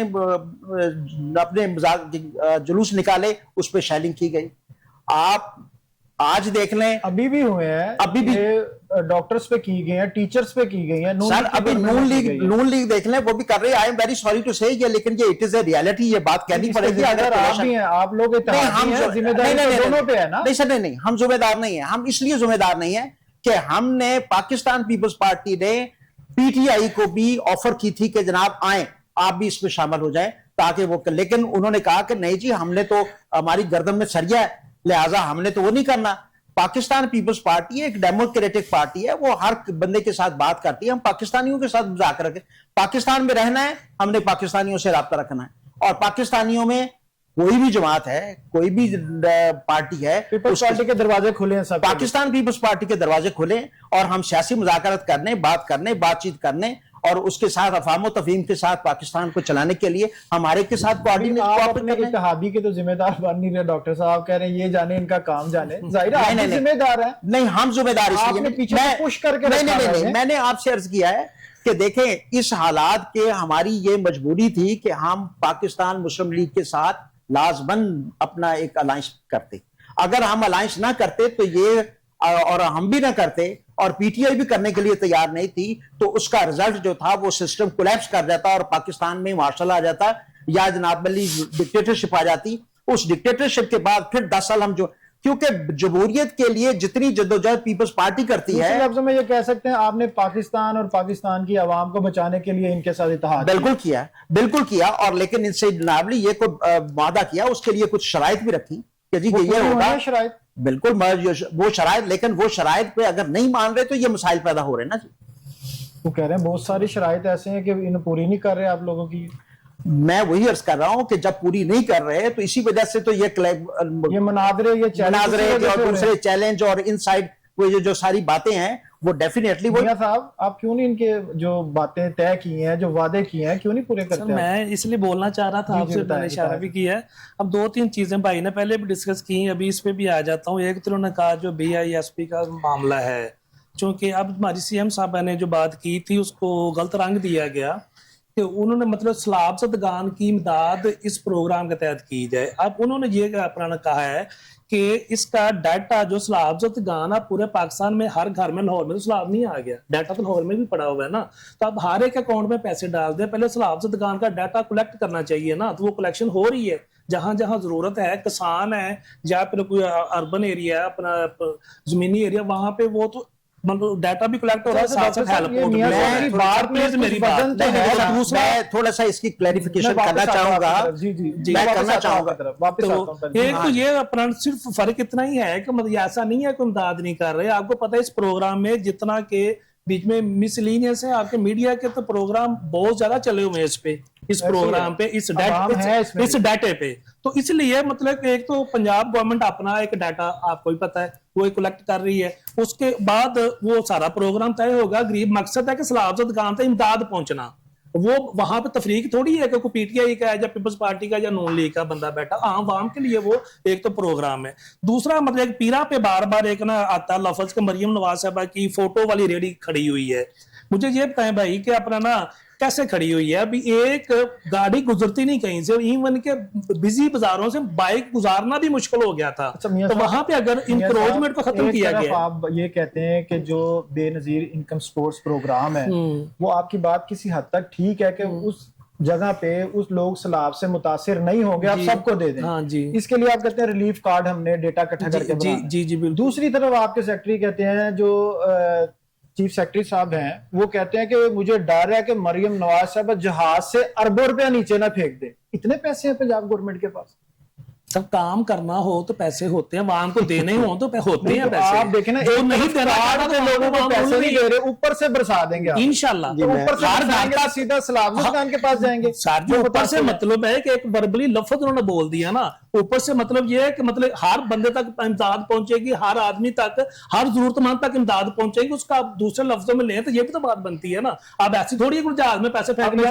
अपने जुलूस निकाले, उस पर शेलिंग की गई। आप आज देख लें, अभी भी हुए हैं, अभी भी डॉक्टर्स पे की गई हैं, टीचर्स पे की गई हैं, सर अभी नून लीग देख लें, वो भी कर रही है। I am very sorry to say ये, लेकिन ये इट इज ए रियलिटी, ये बात कहनी पड़ेगी। अगर आप भी हैं, आप लोग जिम्मेदारी दोनों पे है ना? नहीं सर, नहीं, हम जिम्मेदार नहीं है। हम इसलिए जिम्मेदार नहीं है कि हमने पाकिस्तान पीपल्स पार्टी ने पीटीआई को भी ऑफर की थी कि जनाब आए, आप भी इसमें शामिल हो जाएं, ताकि वो, लेकिन उन्होंने कहा कि नहीं जी, हमने तो, हमारी गर्दन में सरिया है, लिहाजा हमने तो वो नहीं करना। पाकिस्तान पीपल्स पार्टी एक डेमोक्रेटिक पार्टी है, वो हर बंदे के साथ बात करती है। हम पाकिस्तानियों के साथ मुज़ाकरा रखें, पाकिस्तान में रहना है, हमने पाकिस्तानियों से राब्ता रखना है, और पाकिस्तानियों में कोई भी जमात है, कोई भी पार्टी है, पीपल्स पार्टी के दरवाजे खुले हैं सब। पाकिस्तान पीपल्स पार्टी के दरवाजे खुले और हम सियासी मुज़ाकरत करने, बात करने, बातचीत करने और उसके साथ अफाम तफहीम के साथ पाकिस्तान को चलाने के लिए हमारे के साथ आप अपने इत्तेहादी के तो जिम्मेदार बन नहीं रहे डॉक्टर साहब, कह रहे हैं ये जाने इनका काम जाने, जाहिर है आप जिम्मेदार है। नहीं, हम जिम्मेदार इसलिए पीछे पुश करके नहीं, मैंने आपसे अर्ज किया है कि देखें इस हालात के हमारी ये मजबूरी थी कि हम पाकिस्तान मुस्लिम लीग के साथ लाजमन अपना एक अलायंस करते। अगर हम अलायंस ना करते तो ये और हम भी ना करते और पीटीआई भी करने के लिए तैयार नहीं थी, तो उसका रिजल्ट जो था वो सिस्टम कोलैप्स कर जाता और पाकिस्तान में मार्शल आ जाता या जनाब अली डिक्टेटरशिप आ जाती। उस डिक्टेटरशिप के बाद फिर 10 साल हम जो, क्योंकि जमहूरियत के लिए जितनी जद्दोजहद पीपल्स पार्टी करती है, लफ्ज़ों में ये कह सकते हैं आपने पाकिस्तान और पाकिस्तान की आवाम को बचाने के लिए इनके साथ इत्तेहाद बिल्कुल किया और लेकिन इनसे जनाब अली ये कोई वादा किया, उसके लिए कुछ शराइत भी रखी कि जी ये होगा शराइत, बिल्कुल वो शराइत, लेकिन वो शराइत पे अगर नहीं मान रहे तो ये मसाइल पैदा हो रहे हैं ना जी। वो कह रहे हैं बहुत सारी शराइत ऐसे हैं कि इन्हें पूरी नहीं कर रहे आप लोगों की। मैं वही अर्ज कर रहा हूं कि जब पूरी नहीं कर रहे तो इसी वजह से तो ये मनाजरे, ये चैलेंज और दूसरे चैलेंज और इनसाइड वो जो सारी बातें हैं वो डेफिनेटली वो। साहब आप क्यों नहीं इनके जो बातें तय की हैं, जो वादे किए हैं, क्यों नहीं पूरे करते? मैं इसलिए बोलना चाह रहा था आपसे, मैंने इशारा भी किया है। अब 2-3 चीजें भाई ने पहले भी डिस्कस की, अभी इस पे भी आ जाता हूँ। एक तो उन्होंने कहा जो BISP का मामला है, क्योंकि अब हमारी CM साहबा ने जो बात की थी उसको गलत रंग दिया गया कि उन्होंने मतलब सलाब सदगान की इमदाद इस प्रोग्राम के तहत की जाए। अब उन्होंने ये अपना कहा है कि इसका डाटा जो सलाब सदगान है पूरे पाकिस्तान में हर घर में, लाहौर में तो सलाब नहीं आ गया, डाटा तो लाहौर में भी पड़ा हुआ है ना, तो अब हर एक अकाउंट में पैसे डाल दे। पहले सलाब सदगान का डाटा कलेक्ट करना चाहिए ना, तो वो कलेक्शन हो रही है जहां जहां जरूरत है, किसान है या फिर कोई अर्बन एरिया है अपना जमीनी एरिया, वहां पे वो तो मतलब डाटा भी कलेक्ट हो रहा है, साथ साथ हेल्प हो रही है। बात प्लीज मेरी बात दूसरा मैं थोड़ा सा इसकी क्लैरिफिकेशन करना चाहूंगा। मैं करना चाहूंगा एक तो ये अपना सिर्फ फर्क इतना ही है कि मतलब ऐसा नहीं है कोई इमदाद नहीं कर रहे। आपको पता है इस प्रोग्राम में जितना के बीच में मिसलीनियस है, आपके मीडिया के तो प्रोग्राम बहुत ज्यादा चले हुए हैं इस प्रोग्राम पे, इस डाटे पे। तो इसलिए मतलब एक तो पंजाब गवर्नमेंट अपना एक डाटा आपको भी पता है वो कलेक्ट कर रही है, उसके बाद वो सारा प्रोग्राम तय होगा। गरीब मकसद है कि सलाब दुकान तक इमदाद पहुंचना, वो वहां पे तफरीक थोड़ी है कि कोई PTI का है या पीपल्स पार्टी का या नून लीग का बंदा बैठा, आम आवाम के लिए वो एक तो प्रोग्राम है। दूसरा मतलब एक पीरा पे बार बार एक ना आता लफ्ज के मरियम नवाज साहबा की फोटो वाली रेडी खड़ी हुई है। मुझे ये बताएं भाई कि अपना ना कैसे खड़ी हुई है, अभी एक गाड़ी गुजरती नहीं कहीं से, इवन के बिजी बाजारों से बाइक गुजारना भी मुश्किल हो गया था। तो वहां पे अगर इंक्रोचमेंट को खत्म किया गया। आप ये कहते हैं कि जो बेनजीर इनकम सपोर्ट्स प्रोग्राम है वो आपकी बात किसी हद तक ठीक है कि उस जगह पे उस लोग सलाब से मुतासिर नहीं होंगे, आप सबको दे दें। हाँ जी। इसके लिए आप कहते हैं रिलीफ कार्ड हमने डेटा इकट्ठा करके जी। दूसरी तरफ आपके सेक्रेटरी कहते हैं, जो चीफ सेक्रेटरी साहब हैं, वो कहते हैं कि मुझे डर है कि मरियम नवाज साहब जहाज से अरबों रुपया नीचे ना फेंक दे। इतने पैसे हैं पंजाब गवर्नमेंट के पास? सब काम करना हो तो पैसे होते हैं, आवाम को देने हो तो होते हैं पैसे। आप देखें ना, एक नहीं देना तो लोगों को पैसे नहीं दे रहे, ऊपर से बरसा देंगे इंशाल्लाह। ऊपर से सीधा सलाब खान के पास जाएंगे। जो ऊपर से मतलब है कि एक वर्बली लफ्ज उन्होंने बोल दिया ना, ऊपर से मतलब ये है कि मतलब हर बंदे तक इमदाद पहुंचेगी, हर आदमी तक, हर जरूरतमंद तक इमदाद पहुंचेगी। उसका आप दूसरे लफ्जों में लें तो ये भी तो बात बनती है ना। आप ऐसी थोड़ी है जहाज में पैसे फेंकने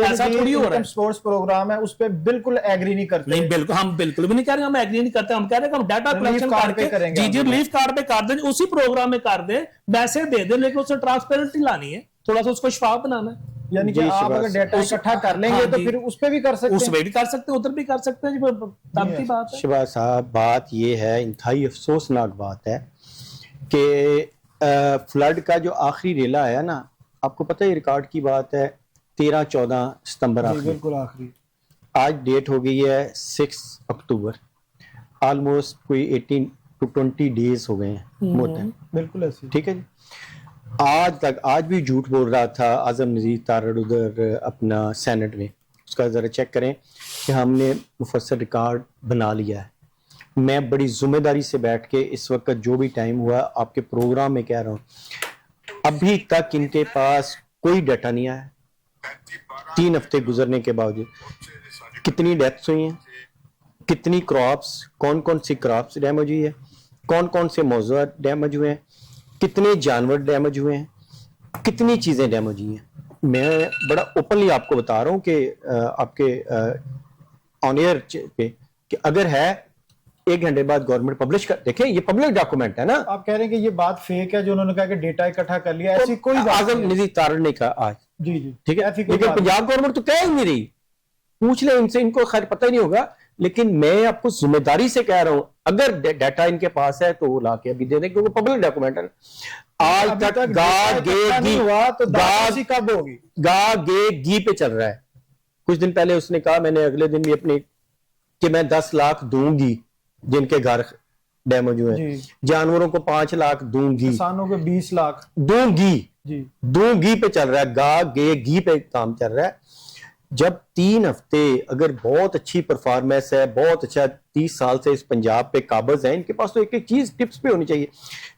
ऐसा थोड़ी हो रहा है। स्पोर्ट्स प्रोग्राम है उस पर बिल्कुल एग्री नहीं करते। नहीं बिल्कुल, हम बिल्कुल भी नहीं कह रहे हम एग्री नहीं करते। हम कह रहे हैं हम डाटा कलेक्शन करके जी रिलीफ कार्ड पे कर दें, उसी प्रोग्राम में कर दें, पैसे दे दें, लेकिन उससे ट्रांसपेरेंसी लानी है, थोड़ा सा उसको शफाफ बनाना है। यानी कि आप अगर डेटा इकट्ठा कर लेंगे तो फिर उस पे भी कर सकते हैं, उस पे भी कर सकते हैं, उधर भी कर सकते हैं। तब की बात है शहबाज साहब, बात ये है, इंतहाई अफसोसनाक बात है कि फ्लड का जो आखिरी रेला आया ना, आपको पता है रिकॉर्ड की बात है 13-14 सितंबर बिल्कुल आखिरी, आज डेट हो गई है 6 अक्टूबर, ऑलमोस्ट कोई 18 to 20 डेज हो गए हैं मोटा, बिल्कुल ऐसे। ठीक है जी। आज तक, आज भी झूठ बोल रहा था आजम नजीर तारड़ उधर अपना सेनेट में, उसका ज़रा चेक करें कि हमने मुफस्सल रिकॉर्ड बना लिया है। मैं बड़ी जिम्मेदारी से बैठ के इस वक्त जो भी टाइम हुआ आपके प्रोग्राम में कह रहा हूँ, अभी तक इनके पास कोई डाटा नहीं आया। 3 हफ्ते गुजरने के बावजूद कितनी डेथ्स हुई हैं, कितनी क्रॉप्स, कौन कौन सी क्रॉप्स डैमेज हुई है, कौन कौन से मौजूदा डैमेज हुए हैं, कितने जानवर डैमेज हुए हैं, कितनी चीज़ें डैमेज हुई हैं। मैं बड़ा ओपनली आपको बता रहा हूँ कि आपके ऑन एयर पे कि अगर है 1 घंटे बाद गवर्नमेंट पब्लिश कर, देखें ये पब्लिक डॉक्यूमेंट है ना। आप कह रहे हैं कि ये बात फेक है जो उन्होंने कहा कि डेटा इकट्ठा कर लिया, ऐसी कोई बात आजम नहीं है। निधि तारण ने कहा आज, जी जी ठीक है, ऐसी कोई लेकिन बात पंजाब गवर्नमेंट तो कह ही नहीं रही। पूछ ले इनसे, इनको खैर पता ही नहीं होगा, लेकिन मैं आपको जिम्मेदारी से कह रहा हूं अगर डाटा इनके पास है तो वो लाके अभी दे दें, क्योंकि पब्लिक डॉक्यूमेंट है। आज अभी तक डेटा इकट्ठा नहीं हुआ तो दासी कब होगी? गा गे गी पे चल रहा है। कुछ दिन पहले उसने कहा, मैंने अगले दिन भी अपनी, कि मैं 10 लाख दूंगी जिनके घर डैमेज हुए हैं, जी। जानवरों को 5 लाख दूंगी, किसानों को 20 लाख। दूंगी, जी दूंगी पे चल रहा है, गा गे गी पे काम चल रहा है। जब 3 हफ्ते अगर बहुत अच्छी परफॉर्मेंस है, बहुत अच्छा 30 साल से इस पंजाब पे काबिज है, इनके पास तो एक एक चीज टिप्स पे होनी चाहिए।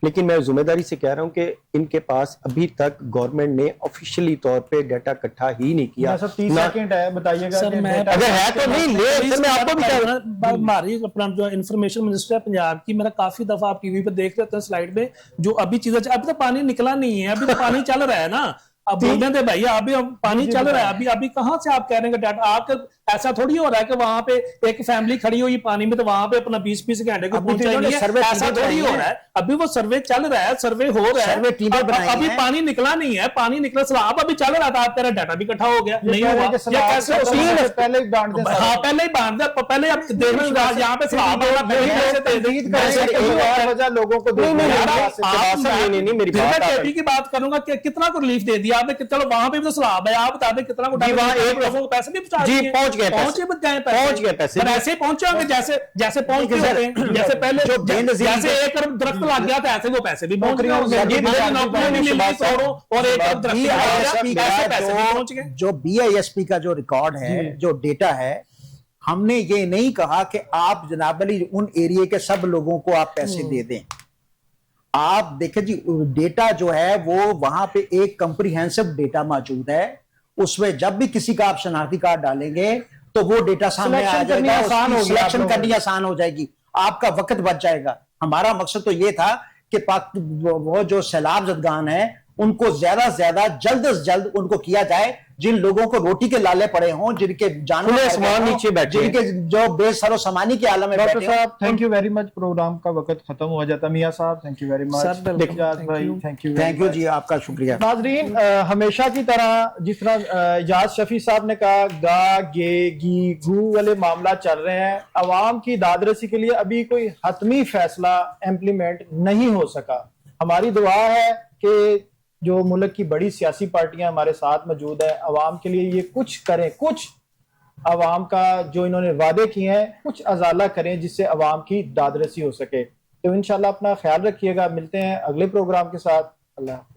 लेकिन मैं जिम्मेदारी से कह रहा हूं कि इनके पास अभी तक गवर्नमेंट ने ऑफिशियली तौर पे डाटा इकट्ठा ही नहीं किया। सब 30 ना- सेकंड है, बताइएगा सर, कि मैं- डेटा- अगर है तो नहीं ले, सर मैं आपको भी कह रहा हूं। हमारी अपना जो इंफॉर्मेशन मिनिस्टर है पंजाब की, मेरा काफी दफा आप टीवी पे देख लेते हैं स्लाइड में, जो अभी चीजें, अभी तो पानी निकला नहीं है, अभी तो पानी चल रहा है ना। अब बोलते थे भाई अभी अब पानी चल रहा है, अभी अभी कहां से आप कह रहे हैं कि डाटा आपका ऐसा थोड़ी हो रहा है कि वहां पे एक फैमिली खड़ी हुई पानी में तो वहां पे अपना 20-20 घंटे को अभी तो पहुंचा इन्होंने नहीं सर्वे है, ऐसा टीमें थोड़ी बनाई हो रहा है। अभी वो सर्वे चल रहा है, सर्वे हो रहा है, सर्वे टीमें बनाई अभी हैं। पानी निकला नहीं है, पानी निकला सलाब अभी चल रहा था, आप तेरा डाटा भी इकट्ठा हो गया, ये नहीं कह रहे हुआ, हैं कि ये सलाह कैसे से हो सकता है? पहले ही बांट दें हाँ पहले ही बांध दे, पहले अब देखना यहाँ पे सलाब वाला पहले ही पैसे दे दे। कैसे वजह लोगों को नहीं, नहीं, देखना है। यार, आप- नहीं, मेरी फिर बात मैं आप- केपी की बात करूंगा कि कितना को रिलीफ दे दिया आपने, चलो वहां पे भी तो सलाब है, आप बता दें कितना को जी, वहाँ एक लोगों को पैसे भी पहुंचा जी, दिए। पहुंच गए पैसे। पहुंचे गए पहुंच गए पैसे। पर ऐसे पहुंचे होंगे जैसे जैसे पहुंचते सर, होते हैं, जैसे पहले जो बेनज़ीर जैसे एक अरब दरख्त लग गया था, ऐसे वो पैसे भी पहुंच गए नौकरियों होंगे। में जी, भी नौकरियां भी मिल गई करोड़ों, और एक अरब दरख्त लग गया, BISP ऐसे का पैसे भी पहुंच गए। जो BISP का जो रिकॉर्ड है, जो डेटा है, हमने ये नहीं कहा कि आप जनाब अली उन एरिया के सब लोगों को आप पैसे दे दें। आप देखें जी, डेटा जो है वो वहां पे एक कंप्रीहेंसिव डेटा मौजूद है, उसमें जब भी किसी का आप शनाख्ती कार्ड डालेंगे तो वो डेटा सामने आ Selection करनी जाएगा, आसान होगी आप सिलेक्शन लोगों करनी आसान हो जाएगी, आपका वक्त बच जाएगा। हमारा मकसद तो ये था कि वो जो सैलाब जदगान है उनको ज्यादा से ज्यादा जल्द से जल्द उनको किया जाए, जिन लोगों को रोटी के लाले पड़े हों, जिनके जानवर खुले मर गए आसमान हों, नीचे बैठे हैं। जिनके जो बेसरो समानी के आलम में डॉक्टर बैठे हों, साहब thank you very much, programme का वक्त खत्म हो जाता। मियां साहब thank you very much. Sir, बिल्कुल, इजाज thank भाई you. Thank you thank you जी, आपका शुक्रिया। नाजरीन, हमेशा की तरह जिस तरह इजाज शफी साहब ने कहा, गा गे गी गू वाले मामला चल रहे हैं, अवाम की दादरसी के लिए अभी कोई हतमी फैसला इम्प्लीमेंट नहीं हो सका। हमारी दुआ है कि जो मुल्क की बड़ी सियासी पार्टियां हमारे साथ मौजूद है, अवाम के लिए ये कुछ करें, कुछ अवाम का जो इन्होंने वादे किए हैं कुछ अजाला करें जिससे अवाम की दादरसी हो सके। तो इंशाल्लाह अपना ख्याल रखिएगा, मिलते हैं अगले प्रोग्राम के साथ। अल्लाह।